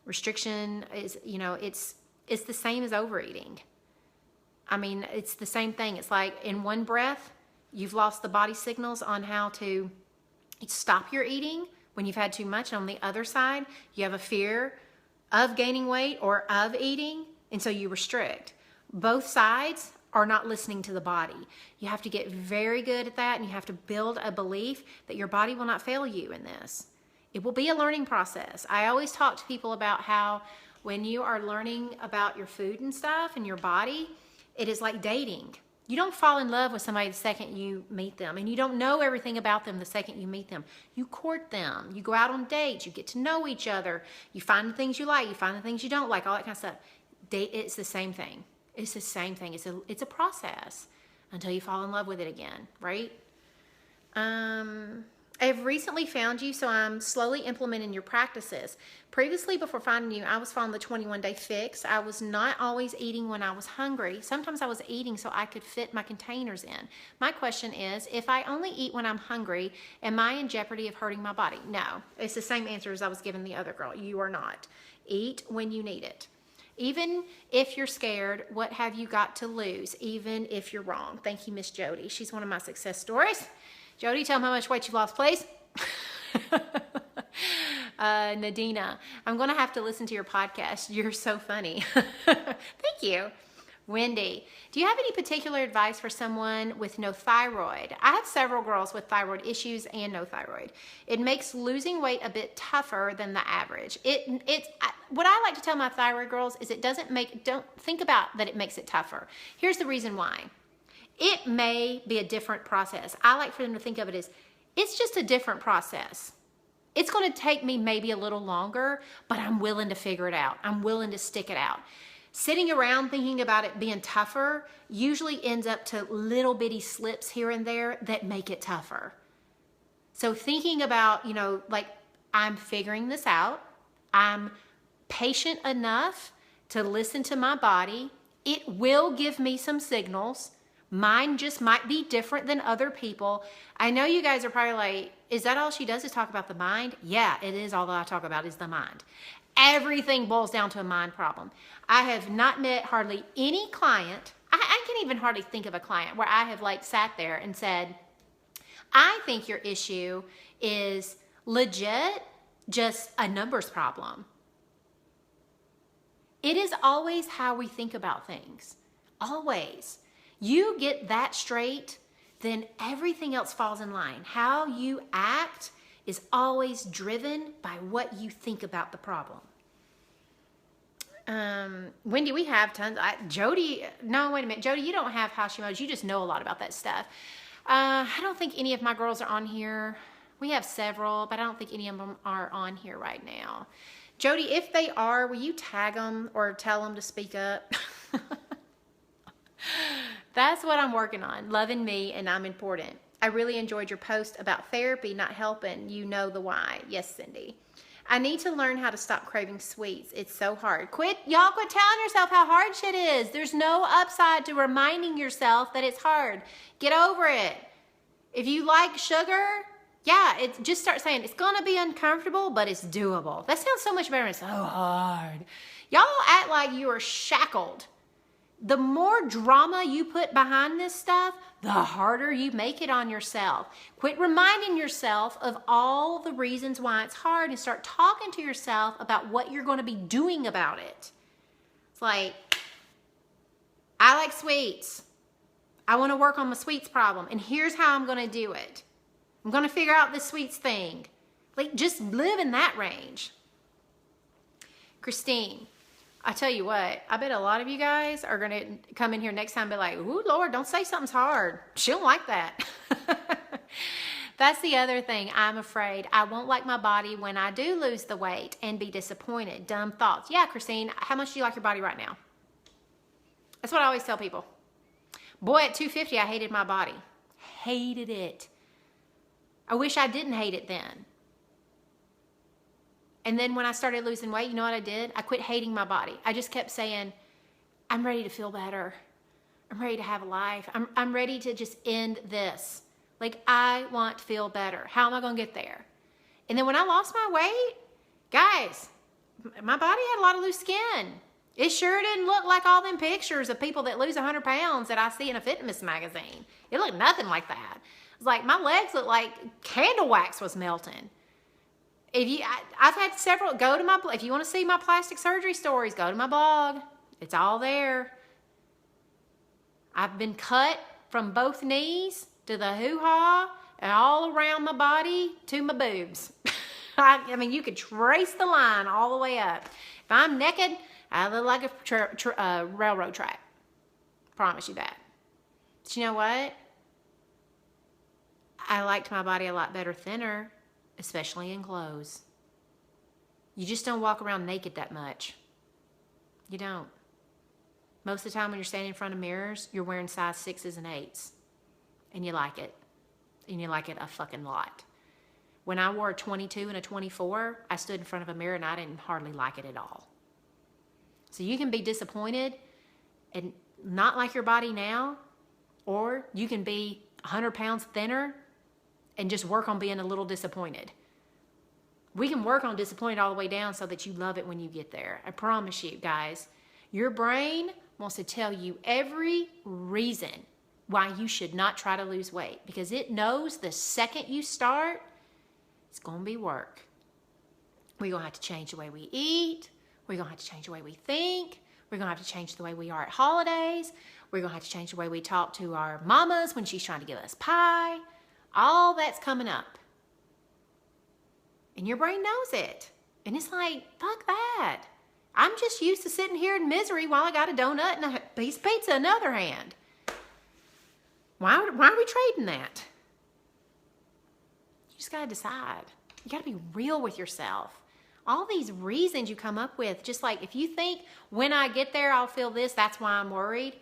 Restriction is, it's the same as overeating. I mean, it's the same thing. It's like in one breath, you've lost the body signals on how to stop your eating when you've had too much. And on the other side, you have a fear of gaining weight or of eating, and so you restrict. Both sides are not listening to the body. You have to get very good at that, and you have to build a belief that your body will not fail you in this. It will be a learning process. I always talk to people about how when you are learning about your food and stuff and your body, it is like dating. You don't fall in love with somebody the second you meet them, and you don't know everything about them the second you meet them. You court them. You go out on dates. You get to know each other. You find the things you like. You find the things you don't like, all that kind of stuff. It's the same thing. It's the same thing. It's a process until you fall in love with it again, right? I've recently found you, so I'm slowly implementing your practices. Previously, before finding you, I was following the 21-day fix. I was not always eating when I was hungry. Sometimes I was eating so I could fit my containers in. My question is, if I only eat when I'm hungry, am I in jeopardy of hurting my body? No. It's the same answer as I was giving the other girl. You are not. Eat when you need it. Even if you're scared, what have you got to lose? Even if you're wrong. Thank you, Miss Jody. She's one of my success stories. Jody, tell them how much weight you've lost, please. Nadina, I'm going to have to listen to your podcast. You're so funny. Thank you. Wendy, do you have any particular advice for someone with no thyroid? I have several girls with thyroid issues and no thyroid. It makes losing weight a bit tougher than the average. What I like to tell my thyroid girls is don't think about that it makes it tougher. Here's the reason why. It may be a different process. I like for them to think of it as, it's just a different process. It's going to take me maybe a little longer, but I'm willing to figure it out. I'm willing to stick it out. Sitting around thinking about it being tougher usually ends up to little bitty slips here and there that make it tougher. So thinking about, like, I'm figuring this out. I'm patient enough to listen to my body. It will give me some signals. Mine just might be different than other people. I know you guys are probably like, is that all she does is talk about the mind? Yeah, it is all that I talk about is the mind. Everything boils down to a mind problem. I have not met hardly any client. I can't even hardly think of a client where I have like sat there and said, I think your issue is legit just a numbers problem. It is always how we think about things. Always. You get that straight, then everything else falls in line. How you act is always driven by what you think about the problem. Wendy, we have tons. Jody, no, wait a minute. Jody, you don't have Hashimoto's. You just know a lot about that stuff. I don't think any of my girls are on here. We have several, but I don't think any of them are on here right now. Jody, if they are, will you tag them or tell them to speak up? That's what I'm working on, loving me, and I'm important. I really enjoyed your post about therapy not helping. You know the why. Yes, Cindy. I need to learn how to stop craving sweets. It's so hard. Y'all quit telling yourself how hard shit is. There's no upside to reminding yourself that it's hard. Get over it. If you like sugar, just start saying it's gonna be uncomfortable, but it's doable. That sounds so much better than so hard. Y'all act like you are shackled. The more drama you put behind this stuff, the harder you make it on yourself. Quit reminding yourself of all the reasons why it's hard and start talking to yourself about what you're going to be doing about it. It's like, I like sweets. I want to work on my sweets problem, and here's how I'm going to do it. I'm going to figure out this sweets thing. Like, just live in that range. Christine. I tell you what, I bet a lot of you guys are going to come in here next time and be like, ooh, Lord, don't say something's hard. She don't like that. That's the other thing. I'm afraid I won't like my body when I do lose the weight and be disappointed. Dumb thoughts. Yeah, Christine, how much do you like your body right now? That's what I always tell people. Boy, at 250, I hated my body. Hated it. I wish I didn't hate it then. And then when I started losing weight, you know what I did? I quit hating my body. I just kept saying, I'm ready to feel better. I'm ready to have a life. I'm ready to just end this. Like, I want to feel better. How am I going to get there? And then when I lost my weight, guys, my body had a lot of loose skin. It sure didn't look like all them pictures of people that lose 100 pounds that I see in a fitness magazine. It looked nothing like that. It was like my legs looked like candle wax was melting. I've had several, if you want to see my plastic surgery stories, go to my blog. It's all there. I've been cut from both knees to the hoo-ha and all around my body to my boobs. I mean, you could trace the line all the way up. If I'm naked, I look like a railroad track. Promise you that. But you know what? I liked my body a lot better thinner. Especially in clothes. You just don't walk around naked that much. You don't. Most of the time when you're standing in front of mirrors, you're wearing size 6s and 8s. And you like it. And you like it a fucking lot. When I wore a 22 and a 24, I stood in front of a mirror and I didn't hardly like it at all. So you can be disappointed and not like your body now, or you can be 100 pounds thinner and just work on being a little disappointed. We can work on disappointed all the way down so that you love it when you get there. I promise you, guys. Your brain wants to tell you every reason why you should not try to lose weight, because it knows the second you start, it's going to be work. We're going to have to change the way we eat. We're going to have to change the way we think. We're going to have to change the way we are at holidays. We're going to have to change the way we talk to our mamas when she's trying to give us pie. All that's coming up. And your brain knows it. And it's like, fuck that. I'm just used to sitting here in misery while I got a donut and a piece of pizza in the other hand. Why are we trading that? You just got to decide. You got to be real with yourself. All these reasons you come up with, just like if you think when I get there I'll feel this, that's why I'm worried.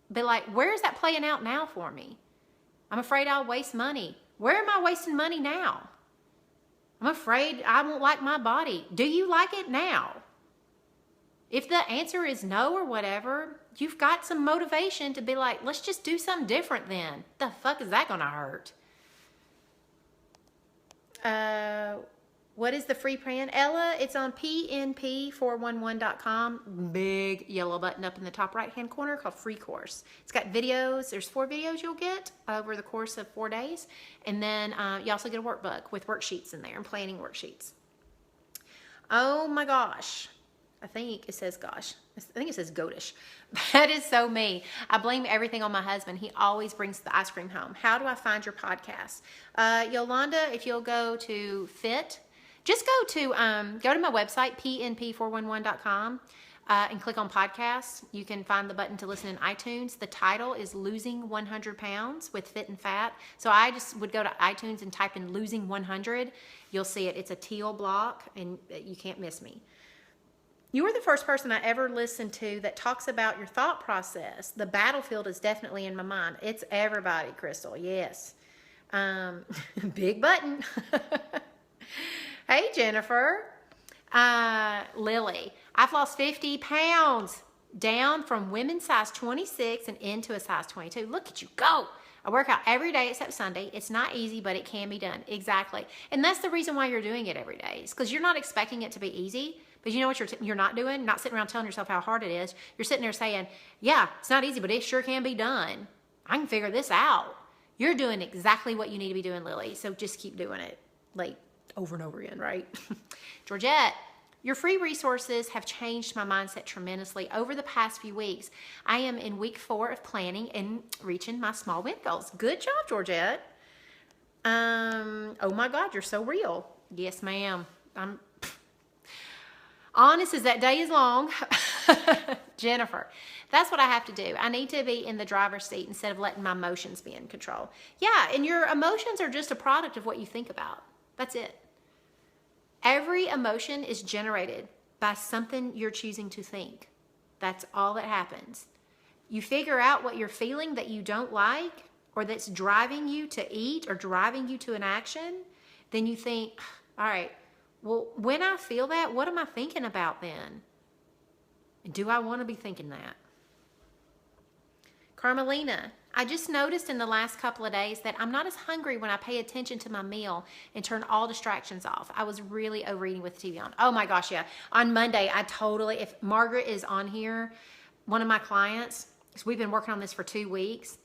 But like, where's that playing out now for me? I'm afraid I'll waste money. Where am I wasting money now? I'm afraid I won't like my body. Do you like it now? If the answer is no or whatever, you've got some motivation to be like, let's just do something different then. The fuck is that gonna hurt? What is the free plan? Ella, it's on pnp411.com. Big yellow button up in the top right-hand corner called free course. It's got videos. There's 4 videos you'll get over the course of 4 days. And then you also get a workbook with worksheets in there and planning worksheets. Oh my gosh. I think it says gosh. I think it says goatish. That is so me. I blame everything on my husband. He always brings the ice cream home. How do I find your podcast? Yolanda, if you'll go to Fit, just go to my website, pnp411.com, and click on podcasts. You can find the button to listen in iTunes. The title is Losing 100 Pounds with Fit and Fat. So I just would go to iTunes and type in Losing 100. You'll see it. It's a teal block, and you can't miss me. You are the first person I ever listened to that talks about your thought process. The battlefield is definitely in my mind. It's everybody, Crystal. Yes. Big button. Hey, Jennifer. Lily. I've lost 50 pounds down from women's size 26 and into a size 22. Look at you go. I work out every day except Sunday. It's not easy, but it can be done. Exactly. And that's the reason why you're doing it every day. It's because you're not expecting it to be easy. But you know what you're not doing? Not sitting around telling yourself how hard it is. You're sitting there saying, yeah, it's not easy, but it sure can be done. I can figure this out. You're doing exactly what you need to be doing, Lily. So just keep doing it, like over and over again, right? Georgette, your free resources have changed my mindset tremendously over the past few weeks. I am in week 4 of planning and reaching my small win goals. Good job, Georgette. Oh my God, you're so real. Yes, ma'am. I'm honest as that day is long. Jennifer, that's what I have to do. I need to be in the driver's seat instead of letting my emotions be in control. Yeah, and your emotions are just a product of what you think about. That's it. Every emotion is generated by something you're choosing to think. That's all that happens. You figure out what you're feeling that you don't like or that's driving you to eat or driving you to an action, then you think, all right, well, when I feel that, what am I thinking about then? And do I want to be thinking that? Carmelina, I just noticed in the last couple of days that I'm not as hungry when I pay attention to my meal and turn all distractions off. I was really overeating with the TV on. Oh my gosh, yeah. On Monday, if Margaret is on here, one of my clients, because we've been working on this for 2 weeks,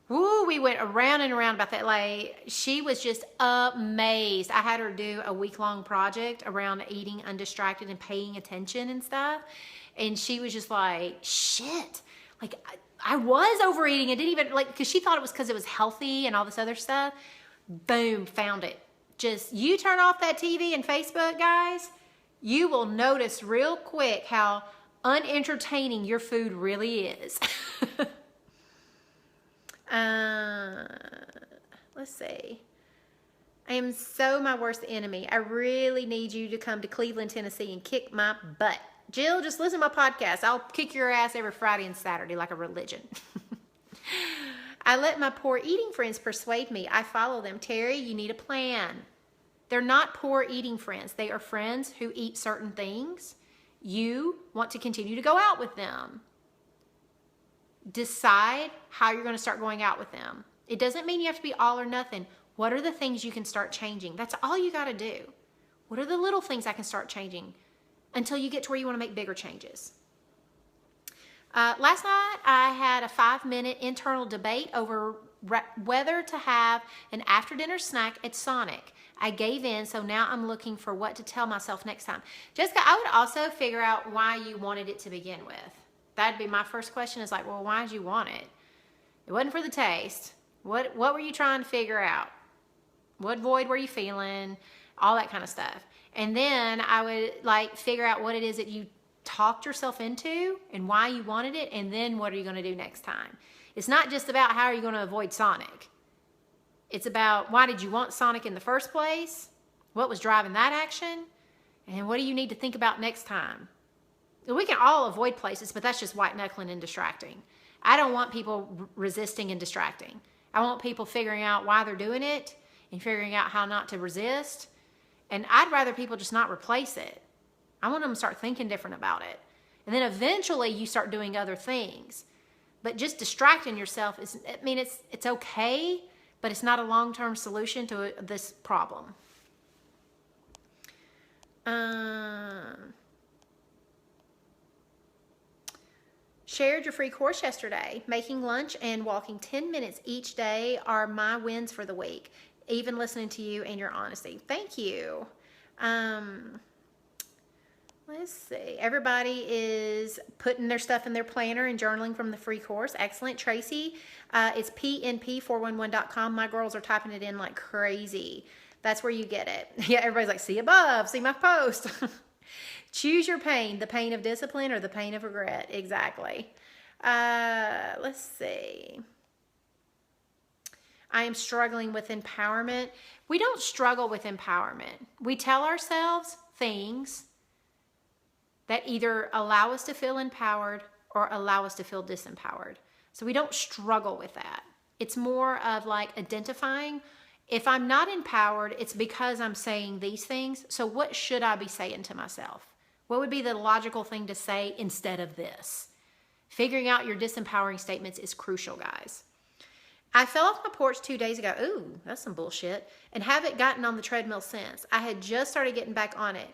woo, we went around and around about that. Like, she was just amazed. I had her do a week-long project around eating undistracted and paying attention and stuff. And she was just like, shit. Like, I was overeating. I didn't even, like, because she thought it was because it was healthy and all this other stuff. Boom, found it. Just, you turn off that TV and Facebook, guys, you will notice real quick how unentertaining your food really is. Let's see. I am so my worst enemy. I really need you to come to Cleveland, Tennessee and kick my butt. Jill, just listen to my podcast. I'll kick your ass every Friday and Saturday like a religion. I let my poor eating friends persuade me. I follow them. Terry, you need a plan. They're not poor eating friends. They are friends who eat certain things. You want to continue to go out with them. Decide how you're going to start going out with them. It doesn't mean you have to be all or nothing. What are the things you can start changing? That's all you got to do. What are the little things I can start changing until you get to where you want to make bigger changes? Last night, I had a 5-minute internal debate over whether to have an after-dinner snack at Sonic. I gave in, so now I'm looking for what to tell myself next time. Jessica, I would also figure out why you wanted it to begin with. That'd be my first question is like, well, why did you want it? It wasn't for the taste. What were you trying to figure out? What void were you feeling? All that kind of stuff. And then I would like figure out what it is that you talked yourself into and why you wanted it, and then what are you going to do next time? It's not just about how are you going to avoid Sonic. It's about why did you want Sonic in the first place? What was driving that action? And what do you need to think about next time? We can all avoid places, but that's just white knuckling and distracting. I don't want people resisting and distracting. I want people figuring out why they're doing it and figuring out how not to resist. And I'd rather people just not replace it. I want them to start thinking different about it. And then eventually you start doing other things. But just distracting yourself is, I mean, it's okay, but it's not a long-term solution to this problem. Shared your free course yesterday. Making lunch and walking 10 minutes each day are my wins for the week. Even listening to you and your honesty. Thank you. Let's see. Everybody is putting their stuff in their planner and journaling from the free course. Excellent. Tracy, it's pnp411.com. My girls are typing it in like crazy. That's where you get it. Yeah, everybody's like, see above, see my post. Choose your pain, the pain of discipline or the pain of regret. Exactly. Let's see. I am struggling with empowerment. We don't struggle with empowerment. We tell ourselves things that either allow us to feel empowered or allow us to feel disempowered. So we don't struggle with that. It's more of like identifying, if I'm not empowered, it's because I'm saying these things. So what should I be saying to myself? What would be the logical thing to say instead of this? Figuring out your disempowering statements is crucial, guys. I fell off my porch 2 days ago. Ooh, that's some bullshit. And haven't gotten on the treadmill since. I had just started getting back on it.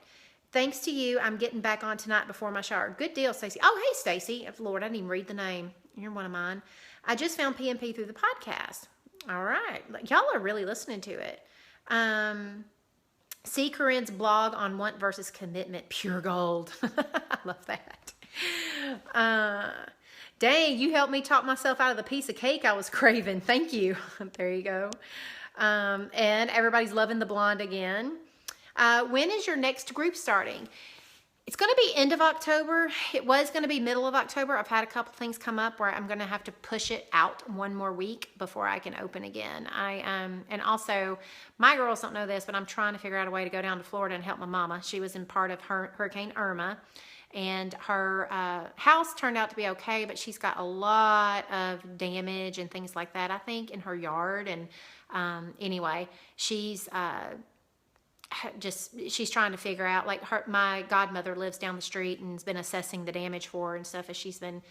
Thanks to you, I'm getting back on tonight before my shower. Good deal, Stacy. Oh, hey, Stacy. Lord, I didn't even read the name. You're one of mine. I just found PNP through the podcast. All right. Y'all are really listening to it. See Corinne's blog on want versus commitment. Pure gold. I love that. Dang, you helped me talk myself out of the piece of cake I was craving. Thank you. There you go. And everybody's loving the blonde again. When is your next group starting? It's going to be end of October. It was going to be middle of October. I've had a couple things come up where I'm going to have to push it out one more week before I can open again. And also, my girls don't know this, but I'm trying to figure out a way to go down to Florida and help my mama. She was in part of Hurricane Irma, and her house turned out to be okay, but she's got a lot of damage and things like that, I think, in her yard. And anyway, she's trying to figure out, like, my godmother lives down the street and has been assessing the damage for her and stuff as she's been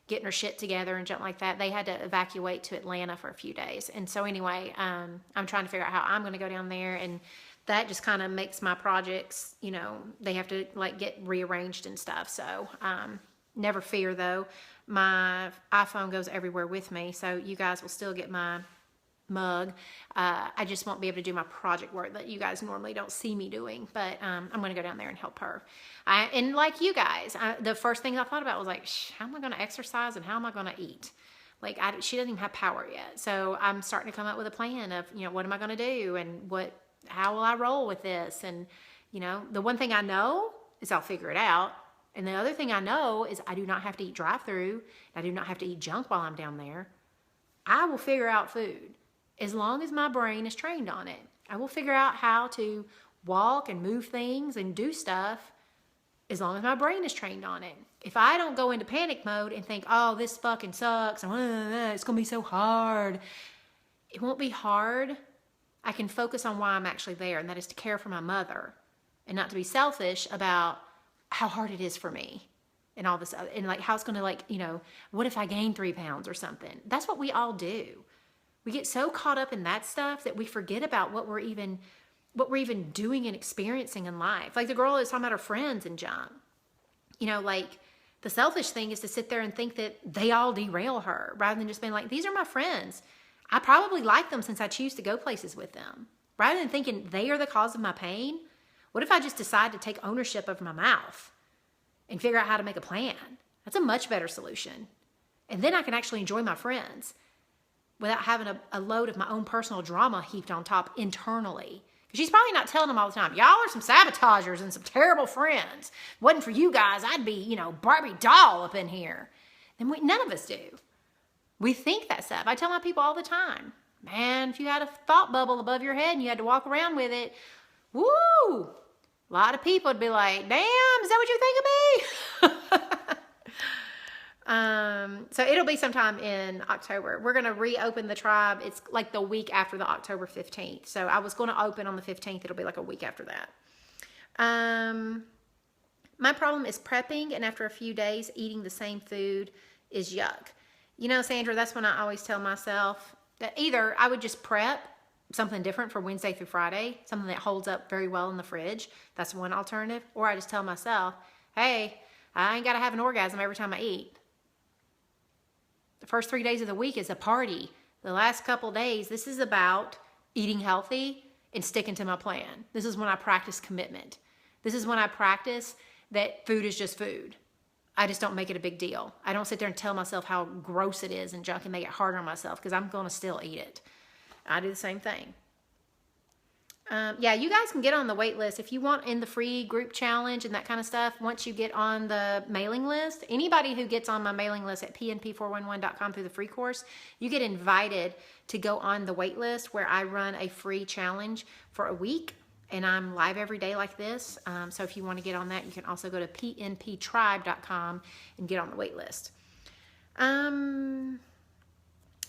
getting her shit together and something like that. They had to evacuate to Atlanta for a few days. And so anyway, I'm trying to figure out how I'm going to go down there, and that just kind of makes my projects, you know, they have to like get rearranged and stuff. So never fear though, my iPhone goes everywhere with me, so you guys will still get my mug. I just won't be able to do my project work that you guys normally don't see me doing, but I'm going to go down there and help her. And like you guys, the first thing I thought about was like, how am I going to exercise and how am I going to eat? Like, she doesn't even have power yet. So I'm starting to come up with a plan of, you know, what am I going to do and how will I roll with this? And, you know, the one thing I know is I'll figure it out. And the other thing I know is I do not have to eat drive-through. I do not have to eat junk while I'm down there. I will figure out food. As long as my brain is trained on it, I will figure out how to walk and move things and do stuff as long as my brain is trained on it. If I don't go into panic mode and think, oh, this fucking sucks, it's going to be so hard, it won't be hard. I can focus on why I'm actually there, and that is to care for my mother and not to be selfish about how hard it is for me and all this other, and like how it's going to, like, you know, what if I gain 3 pounds or something? That's what we all do. We get so caught up in that stuff that we forget about what we're even doing and experiencing in life. Like the girl is talking about her friends and junk. You know, like the selfish thing is to sit there and think that they all derail her rather than just being like, these are my friends. I probably like them since I choose to go places with them. Rather than thinking they are the cause of my pain, what if I just decide to take ownership of my mouth and figure out how to make a plan? That's a much better solution. And then I can actually enjoy my friends without having a load of my own personal drama heaped on top internally. Because she's probably not telling them all the time, y'all are some sabotagers and some terrible friends. Wasn't for you guys, I'd be, you know, Barbie doll up in here. And none of us do. We think that stuff. I tell my people all the time, man, if you had a thought bubble above your head and you had to walk around with it, woo, a lot of people would be like, damn, is that what you think of me? So it'll be sometime in October. We're going to reopen the tribe. It's like the week after the October 15th. So I was going to open on the 15th. It'll be like a week after that. My problem is prepping, and after a few days, eating the same food is yuck. You know, Sandra, that's when I always tell myself that either I would just prep something different for Wednesday through Friday, something that holds up very well in the fridge. That's one alternative. Or I just tell myself, hey, I ain't got to have an orgasm every time I eat. The first 3 days of the week is a party. The last couple days, this is about eating healthy and sticking to my plan. This is when I practice commitment. This is when I practice that food is just food. I just don't make it a big deal. I don't sit there and tell myself how gross it is and junk and make it harder on myself, because I'm going to still eat it. I do the same thing. Yeah, you guys can get on the wait list if you want in the free group challenge and that kind of stuff. Once you get on the mailing list, anybody who gets on my mailing list at pnp411.com through the free course, you get invited to go on the wait list where I run a free challenge for a week. And I'm live every day like this. So if you want to get on that, you can also go to pnptribe.com and get on the wait list.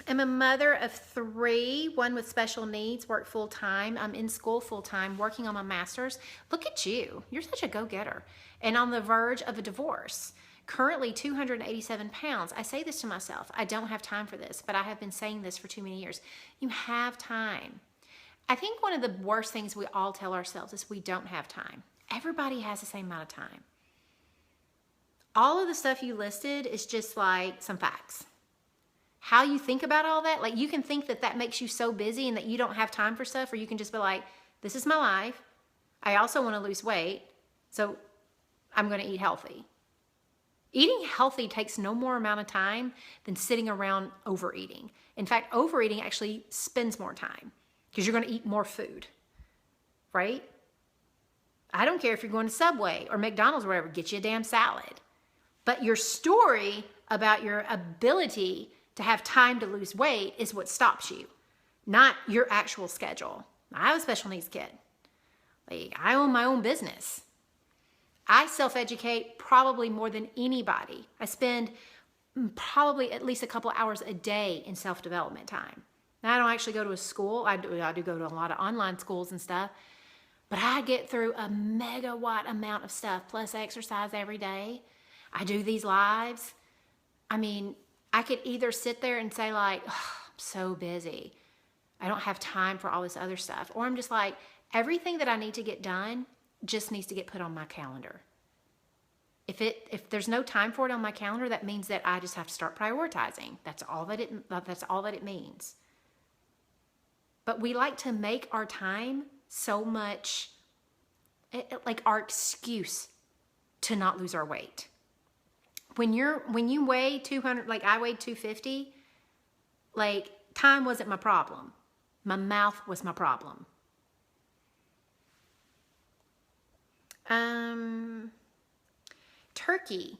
I'm a mother of 3, one with special needs, work full-time. I'm in school full-time, working on my master's. Look at you. You're such a go-getter. And on the verge of a divorce. Currently 287 pounds. I say this to myself. I don't have time for this, but I have been saying this for too many years. You have time. I think one of the worst things we all tell ourselves is we don't have time. Everybody has the same amount of time. All of the stuff you listed is just like some facts. How you think about all that, like you can think that that makes you so busy and that you don't have time for stuff, or you can just be like, this is my life. I also want to lose weight, so I'm going to eat healthy. Eating healthy takes no more amount of time than sitting around overeating. In fact, overeating actually spends more time because you're going to eat more food, right? I don't care if you're going to Subway or McDonald's or whatever, get you a damn salad. But your story about your ability to have time to lose weight is what stops you, not your actual schedule. I have a special needs kid. Like, I own my own business. I self-educate probably more than anybody. I spend probably at least a couple hours a day in self-development time. Now, I don't actually go to a school. I do go to a lot of online schools and stuff, but I get through a megawatt amount of stuff, plus exercise every day. I do these lives. I mean, I could either sit there and say like, oh, I'm so busy. I don't have time for all this other stuff. Or I'm just like, everything that I need to get done just needs to get put on my calendar. If there's no time for it on my calendar, that means that I just have to start prioritizing. That's all that it means. But we like to make our time so much like our excuse to not lose our weight. When you weigh 200, like I weighed 250, like time wasn't my problem. My mouth was my problem. Turkey,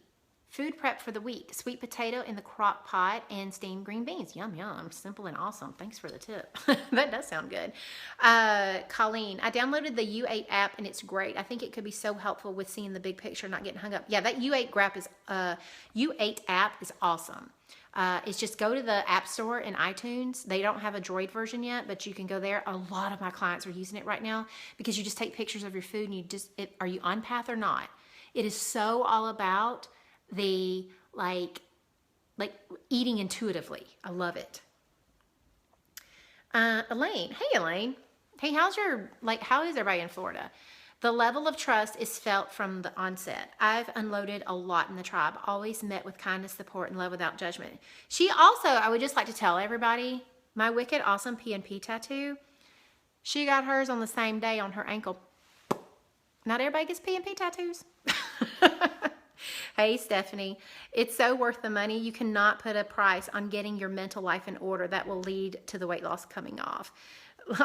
Food prep for the week: sweet potato in the crock pot and steamed green beans. Yum, yum. Simple and awesome. Thanks for the tip. That does sound good. Colleen, I downloaded the U8 app and it's great. I think it could be so helpful with seeing the big picture, not getting hung up. Yeah, that U8 app is awesome. It's just go to the App Store in iTunes. They don't have a Droid version yet, but you can go there. A lot of my clients are using it right now because you just take pictures of your food and are you on path or not? It is so all about the like eating intuitively. I love it. Elaine, hey Elaine. Hey, how is everybody in Florida? The level of trust is felt from the onset. I've unloaded a lot in the tribe, always met with kindness, support, and love without judgment. She also, I would just like to tell everybody, my wicked awesome PNP tattoo, she got hers on the same day on her ankle. Not everybody gets PNP tattoos. Hey, Stephanie, it's so worth the money. You cannot put a price on getting your mental life in order. That will lead to the weight loss coming off.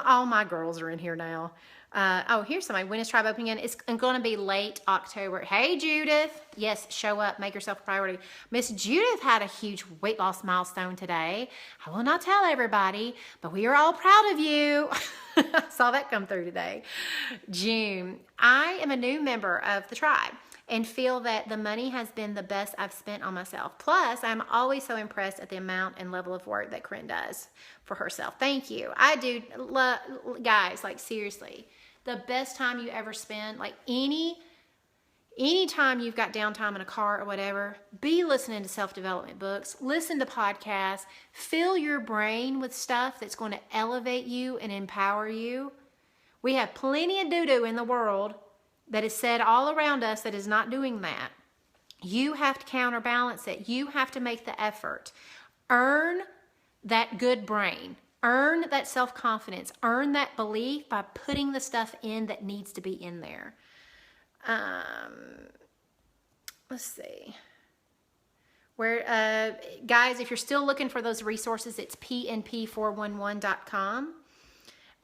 All my girls are in here now. Oh, here's somebody. When is Tribe opening again? It's going to be late October. Hey, Judith. Yes, show up. Make yourself a priority. Miss Judith had a huge weight loss milestone today. I will not tell everybody, but we are all proud of you. I saw that come through today. June. I am a new member of the tribe and feel that the money has been the best I've spent on myself. Plus, I'm always so impressed at the amount and level of work that Corinne does for herself. Thank you. I do, guys, like seriously, the best time you ever spend, like any time you've got downtime in a car or whatever, be listening to self-development books, listen to podcasts, fill your brain with stuff that's going to elevate you and empower you. We have plenty of doo-doo in the world that is said all around us that is not doing that. You have to counterbalance it. You have to make the effort. Earn that good brain. Earn that self-confidence. Earn that belief by putting the stuff in that needs to be in there. Let's see. Guys, if you're still looking for those resources, it's pnp411.com.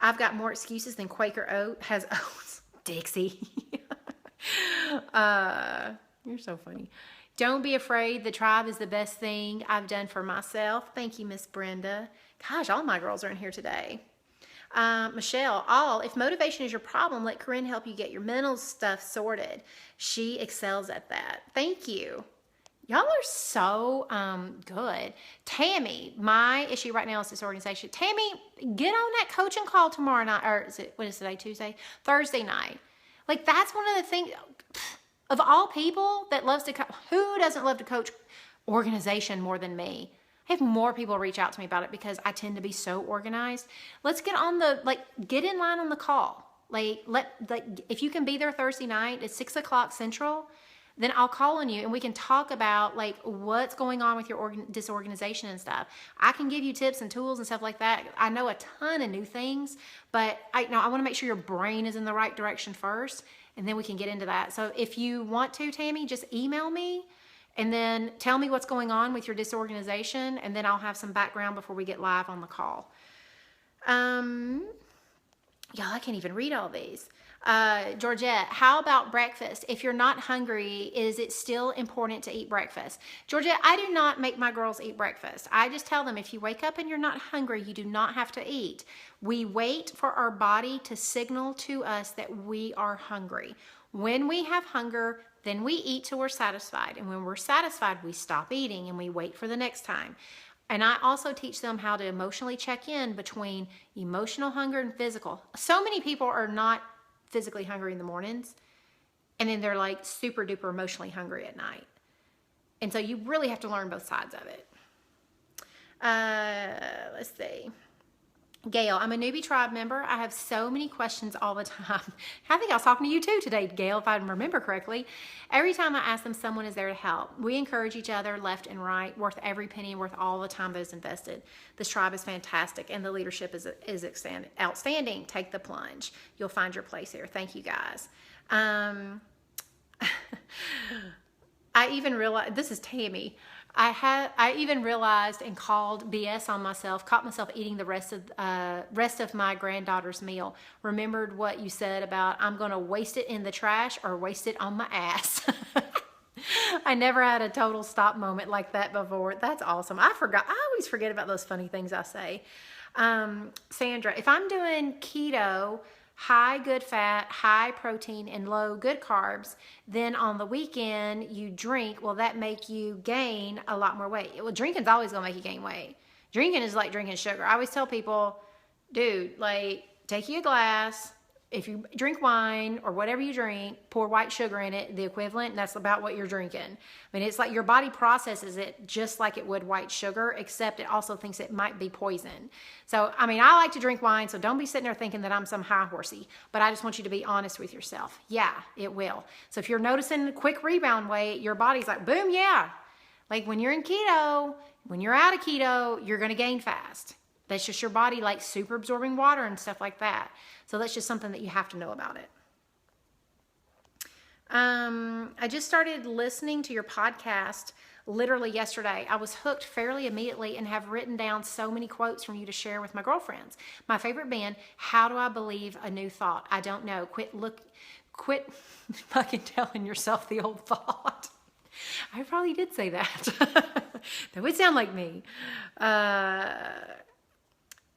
I've got more excuses than Quaker Oat has oats. Dixie. You're so funny. Don't be afraid. The tribe is the best thing I've done for myself. Thank you, Miss Brenda. Gosh, all my girls are in here today. Michelle, if motivation is your problem, let Corinne help you get your mental stuff sorted. She excels at that. Thank you. Y'all are so good. Tammy, my issue right now is disorganization. Tammy, get on that coaching call tomorrow night, or what is today, Tuesday? Thursday night. Like, that's one of the things, of all people that loves to coach, who doesn't love to coach organization more than me? I have more people reach out to me about it because I tend to be so organized. Let's get on get in line on the call. If you can be there Thursday night at 6 o'clock Central, then I'll call on you and we can talk about what's going on with your disorganization and stuff. I can give you tips and tools and stuff like that. I know a ton of new things, but I want to make sure your brain is in the right direction first, and then we can get into that. So if you want to, Tammy, just email me and then tell me what's going on with your disorganization, and then I'll have some background before we get live on the call. Y'all, I can't even read all these. Georgette, how about breakfast? If you're not hungry, is it still important to eat breakfast? Georgette, I do not make my girls eat breakfast. I just tell them if you wake up and you're not hungry, you do not have to eat. We wait for our body to signal to us that we are hungry. When we have hunger, then we eat till we're satisfied. And when we're satisfied, we stop eating and we wait for the next time. And I also teach them how to emotionally check in between emotional hunger and physical. So many people are not physically hungry in the mornings, and then they're like super duper emotionally hungry at night. And so you really have to learn both sides of it. Let's see. Gail, I'm a newbie tribe member. I have so many questions all the time. I think I was talking to you too today, Gail, if I remember correctly. Every time I ask them, someone is there to help. We encourage each other left and right, worth every penny and worth all the time that is invested. This tribe is fantastic, and the leadership is outstanding. Take the plunge. You'll find your place here. Thank you, guys. I even realized, this is Tammy, I even realized and called BS on myself, caught myself eating the rest of my granddaughter's meal. Remembered what you said about I'm going to waste it in the trash or waste it on my ass. I never had a total stop moment like that before. That's awesome. I always forget about those funny things I say. Sandra, if I'm doing keto, high good fat, high protein, and low good carbs, then on the weekend you drink, will that make you gain a lot more weight? Well, drinking's always gonna make you gain weight. Drinking is like drinking sugar. I always tell people, dude, like, take you a glass. If you drink wine or whatever you drink, pour white sugar in it, the equivalent, and that's about what you're drinking. I mean, it's like your body processes it just like it would white sugar, except it also thinks it might be poison. So, I mean, I like to drink wine, so don't be sitting there thinking that I'm some high horsey, but I just want you to be honest with yourself. Yeah, it will. So if you're noticing a quick rebound weight, your body's like, boom, yeah. Like when you're in keto, when you're out of keto, you're going to gain fast. That's just your body like super absorbing water and stuff like that. So that's just something that you have to know about it. I just started listening to your podcast literally yesterday. I was hooked fairly immediately and have written down so many quotes from you to share with my girlfriends. My favorite band, How Do I Believe a New Thought? I don't know. Quit fucking telling yourself the old thought. I probably did say that. That would sound like me.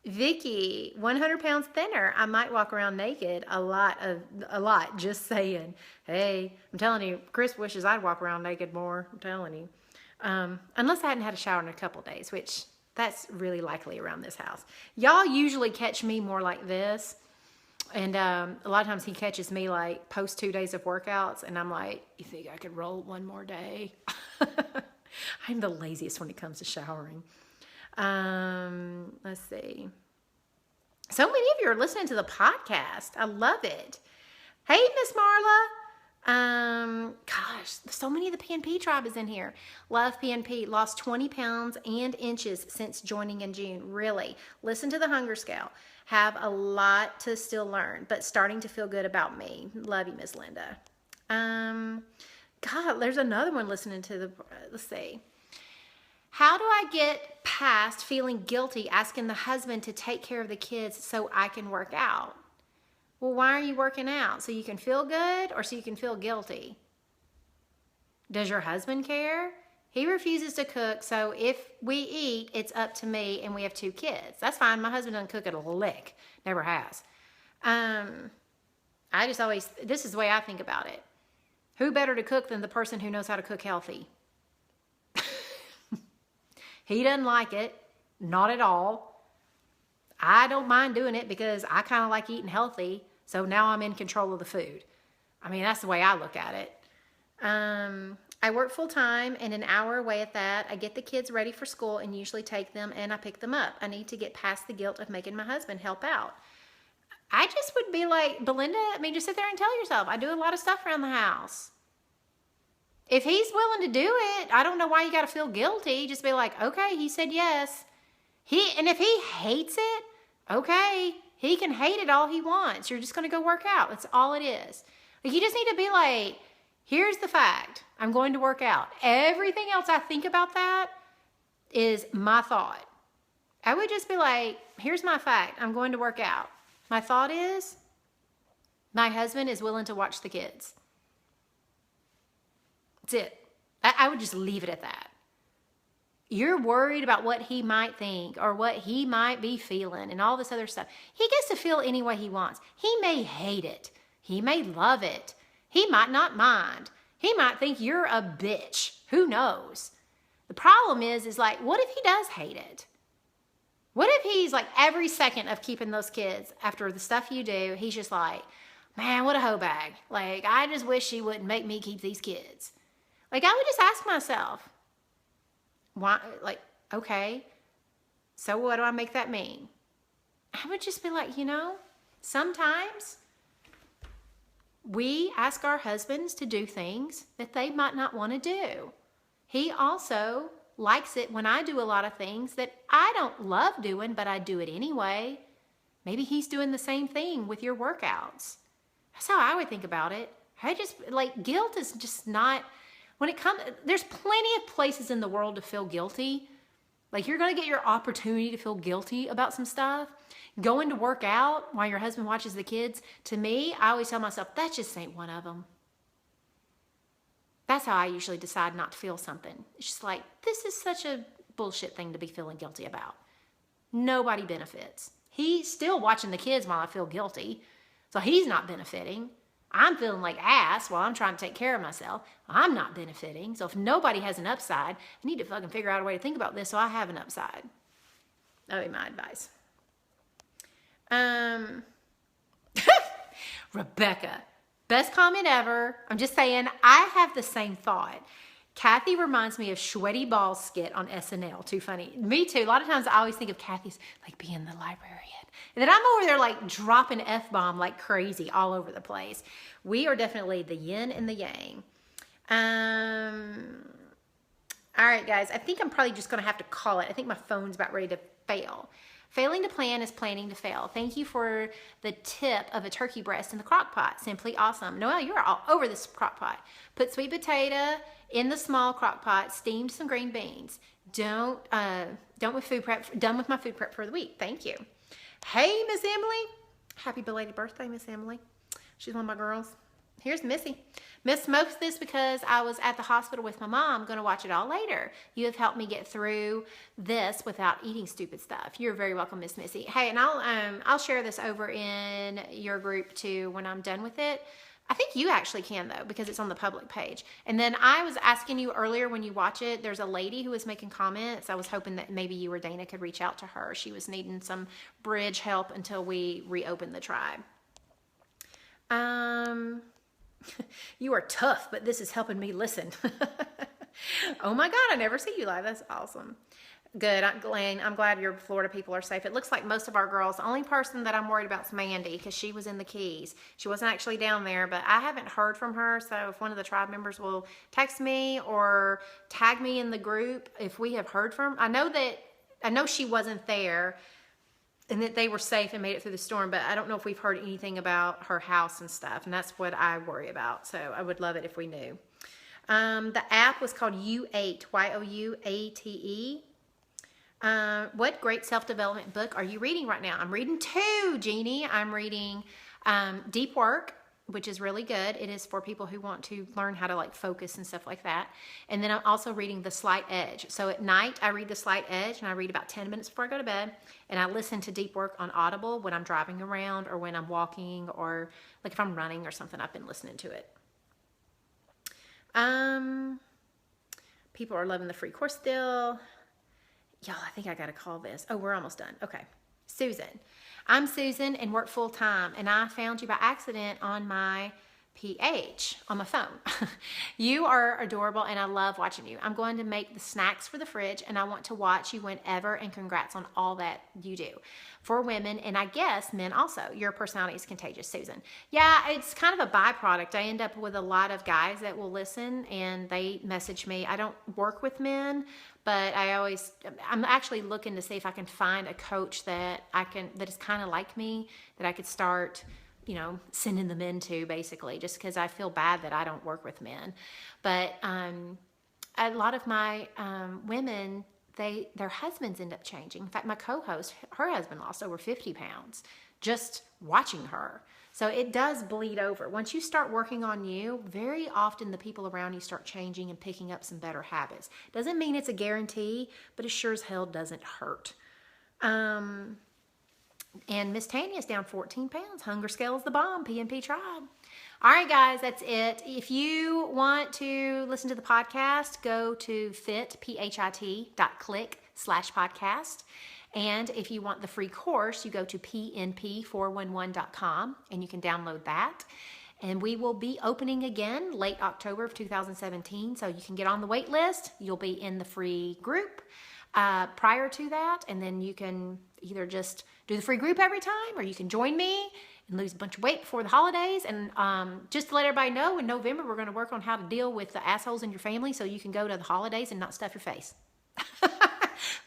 Vicky, 100 pounds thinner. I might walk around naked a lot, just saying. Hey, I'm telling you, Chris wishes I'd walk around naked more. I'm telling you. Unless I hadn't had a shower in a couple days, which that's really likely around this house. Y'all usually catch me more like this. And a lot of times he catches me like post 2 days of workouts. And I'm like, you think I could roll one more day? I'm the laziest when it comes to showering. Let's see. So many of you are listening to the podcast. I love it. Hey, Miss Marla. Gosh, so many of the PNP tribe is in here. Love PNP. Lost 20 pounds and inches since joining in June. Really. Listen to the hunger scale. Have a lot to still learn, but starting to feel good about me. Love you, Miss Linda. God, there's another one listening to the, let's see. How do I get past feeling guilty asking the husband to take care of the kids so I can work out? Well, why are you working out? So you can feel good or so you can feel guilty? Does your husband care? He refuses to cook, so if we eat, it's up to me, and we have 2 kids. That's fine. My husband doesn't cook at a lick. Never has. This is the way I think about it. Who better to cook than the person who knows how to cook healthy? He doesn't like it, not at all. I don't mind doing it because I kind of like eating healthy, so now I'm in control of the food. I mean, that's the way I look at it. I work full time and an hour away at that. I get the kids ready for school and usually take them and I pick them up. I need to get past the guilt of making my husband help out. I just would be like, Belinda, just sit there and tell yourself, I do a lot of stuff around the house. If he's willing to do it, I don't know why you got to feel guilty. Just be like, okay, he said yes. And if he hates it, okay, he can hate it all he wants. You're just going to go work out. That's all it is. Like, you just need to be like, here's the fact. I'm going to work out. Everything else I think about that is my thought. I would just be like, here's my fact. I'm going to work out. My thought is, my husband is willing to watch the kids. That's it. I would just leave it at that. You're worried about what he might think or what he might be feeling and all this other stuff. He gets to feel any way he wants. He may hate it. He may love it. He might not mind. He might think you're a bitch. Who knows? The problem is like, what if he does hate it? What if he's like every second of keeping those kids after the stuff you do, he's just like, man, what a hoe bag. Like, I just wish she wouldn't make me keep these kids. Like, I would just ask myself, why, like, okay, so what do I make that mean? I would just be like, sometimes we ask our husbands to do things that they might not want to do. He also likes it when I do a lot of things that I don't love doing, but I do it anyway. Maybe he's doing the same thing with your workouts. That's how I would think about it. Guilt is just not... there's plenty of places in the world to feel guilty. Like, you're going to get your opportunity to feel guilty about some stuff. Going to work out while your husband watches the kids, to me, I always tell myself, that just ain't one of them. That's how I usually decide not to feel something. It's just like, this is such a bullshit thing to be feeling guilty about. Nobody benefits. He's still watching the kids while I feel guilty. So he's not benefiting. I'm feeling like ass while I'm trying to take care of myself. I'm not benefiting. So if nobody has an upside, I need to fucking figure out a way to think about this so I have an upside. That would be my advice. Rebecca, best comment ever. I'm just saying, I have the same thought. Kathy reminds me of Sweaty Ball's skit on SNL. Too funny. Me too. A lot of times I always think of Kathy's like being the librarian. And then I'm over there like dropping F-bomb like crazy all over the place. We are definitely the yin and the yang. All right, guys. I think I'm probably just going to have to call it. I think my phone's about ready to fail. Failing to plan is planning to fail. Thank you for the tip of a turkey breast in the crock pot. Simply awesome. Noelle, you're all over this crock pot. Put sweet potato in the small crock pot, steamed some green beans. Done with my food prep for the week. Thank you. Hey, Miss Emily. Happy belated birthday, Miss Emily. She's one of my girls. Here's Missy. Miss smokes this because I was at the hospital with my mom. I'm going to watch it all later. You have helped me get through this without eating stupid stuff. You're very welcome, Miss Missy. Hey, and I'll share this over in your group too when I'm done with it. I think you actually can though, because it's on the public page. And then I was asking you earlier when you watch it, there's a lady who was making comments. I was hoping that maybe you or Dana could reach out to her. She was needing some bridge help until we reopen the tribe. You are tough, but this is helping me listen. Oh my God, I never see you live. That's awesome. Good. I'm glad your Florida people are safe. It looks like most of our girls, the only person that I'm worried about is Mandy because she was in the Keys. She wasn't actually down there, but I haven't heard from her. So if one of the tribe members will text me or tag me in the group if we have heard from, I know she wasn't there and that they were safe and made it through the storm, but I don't know if we've heard anything about her house and stuff. And that's what I worry about. So I would love it if we knew. The app was called U8, Y-O-U-A-T-E. What great self-development book are you reading right now? I'm reading two, Jeannie. I'm reading Deep Work, which is really good. It is for people who want to learn how to like focus and stuff like that. And then I'm also reading The Slight Edge. So at night I read The Slight Edge and I read about 10 minutes before I go to bed. And I listen to Deep Work on Audible when I'm driving around or when I'm walking or like if I'm running or something. I've been listening to it. People are loving the free course still. Y'all, I think I got to call this. Oh, we're almost done. Okay. Susan. I'm Susan and work full time, and I found you by accident on my PH on my phone. You are adorable, and I love watching you. I'm going to make the snacks for the fridge, and I want to watch you whenever, and congrats on all that you do for women, and I guess men also. Your personality is contagious, Susan. Yeah, it's kind of a byproduct. I end up with a lot of guys that will listen, and they message me. I don't work with men, but I'm actually looking to see if I can find a coach that is kind of like me, that I could start, sending them into basically, just because I feel bad that I don't work with men. But a lot of my women, their husbands end up changing. In fact, my co-host, her husband lost over 50 pounds just watching her. So it does bleed over. Once you start working on you, very often the people around you start changing and picking up some better habits. Doesn't mean it's a guarantee, but it sure as hell doesn't hurt. And Miss Tanya's down 14 pounds. Hunger Scale is the bomb. PNP Tribe. All right, guys, that's it. If you want to listen to the podcast, go to pit.click/podcast. And if you want the free course, you go to pnp411.com and you can download that. And we will be opening again late October of 2017. So you can get on the wait list. You'll be in the free group prior to that. And then you can either just do the free group every time, or you can join me and lose a bunch of weight before the holidays. And just to let everybody know, in November, we're going to work on how to deal with the assholes in your family so you can go to the holidays and not stuff your face.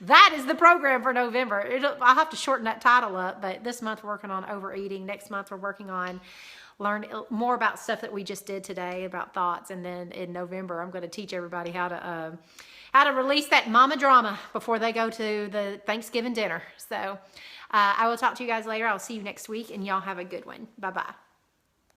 That is the program for November. I'll have to shorten that title up, but this month we're working on overeating. Next month we're working on learn more about stuff that we just did today about thoughts. And then in November, I'm going to teach everybody how to release that mama drama before they go to the Thanksgiving dinner. So I will talk to you guys later. I'll see you next week, and y'all have a good one. Bye-bye.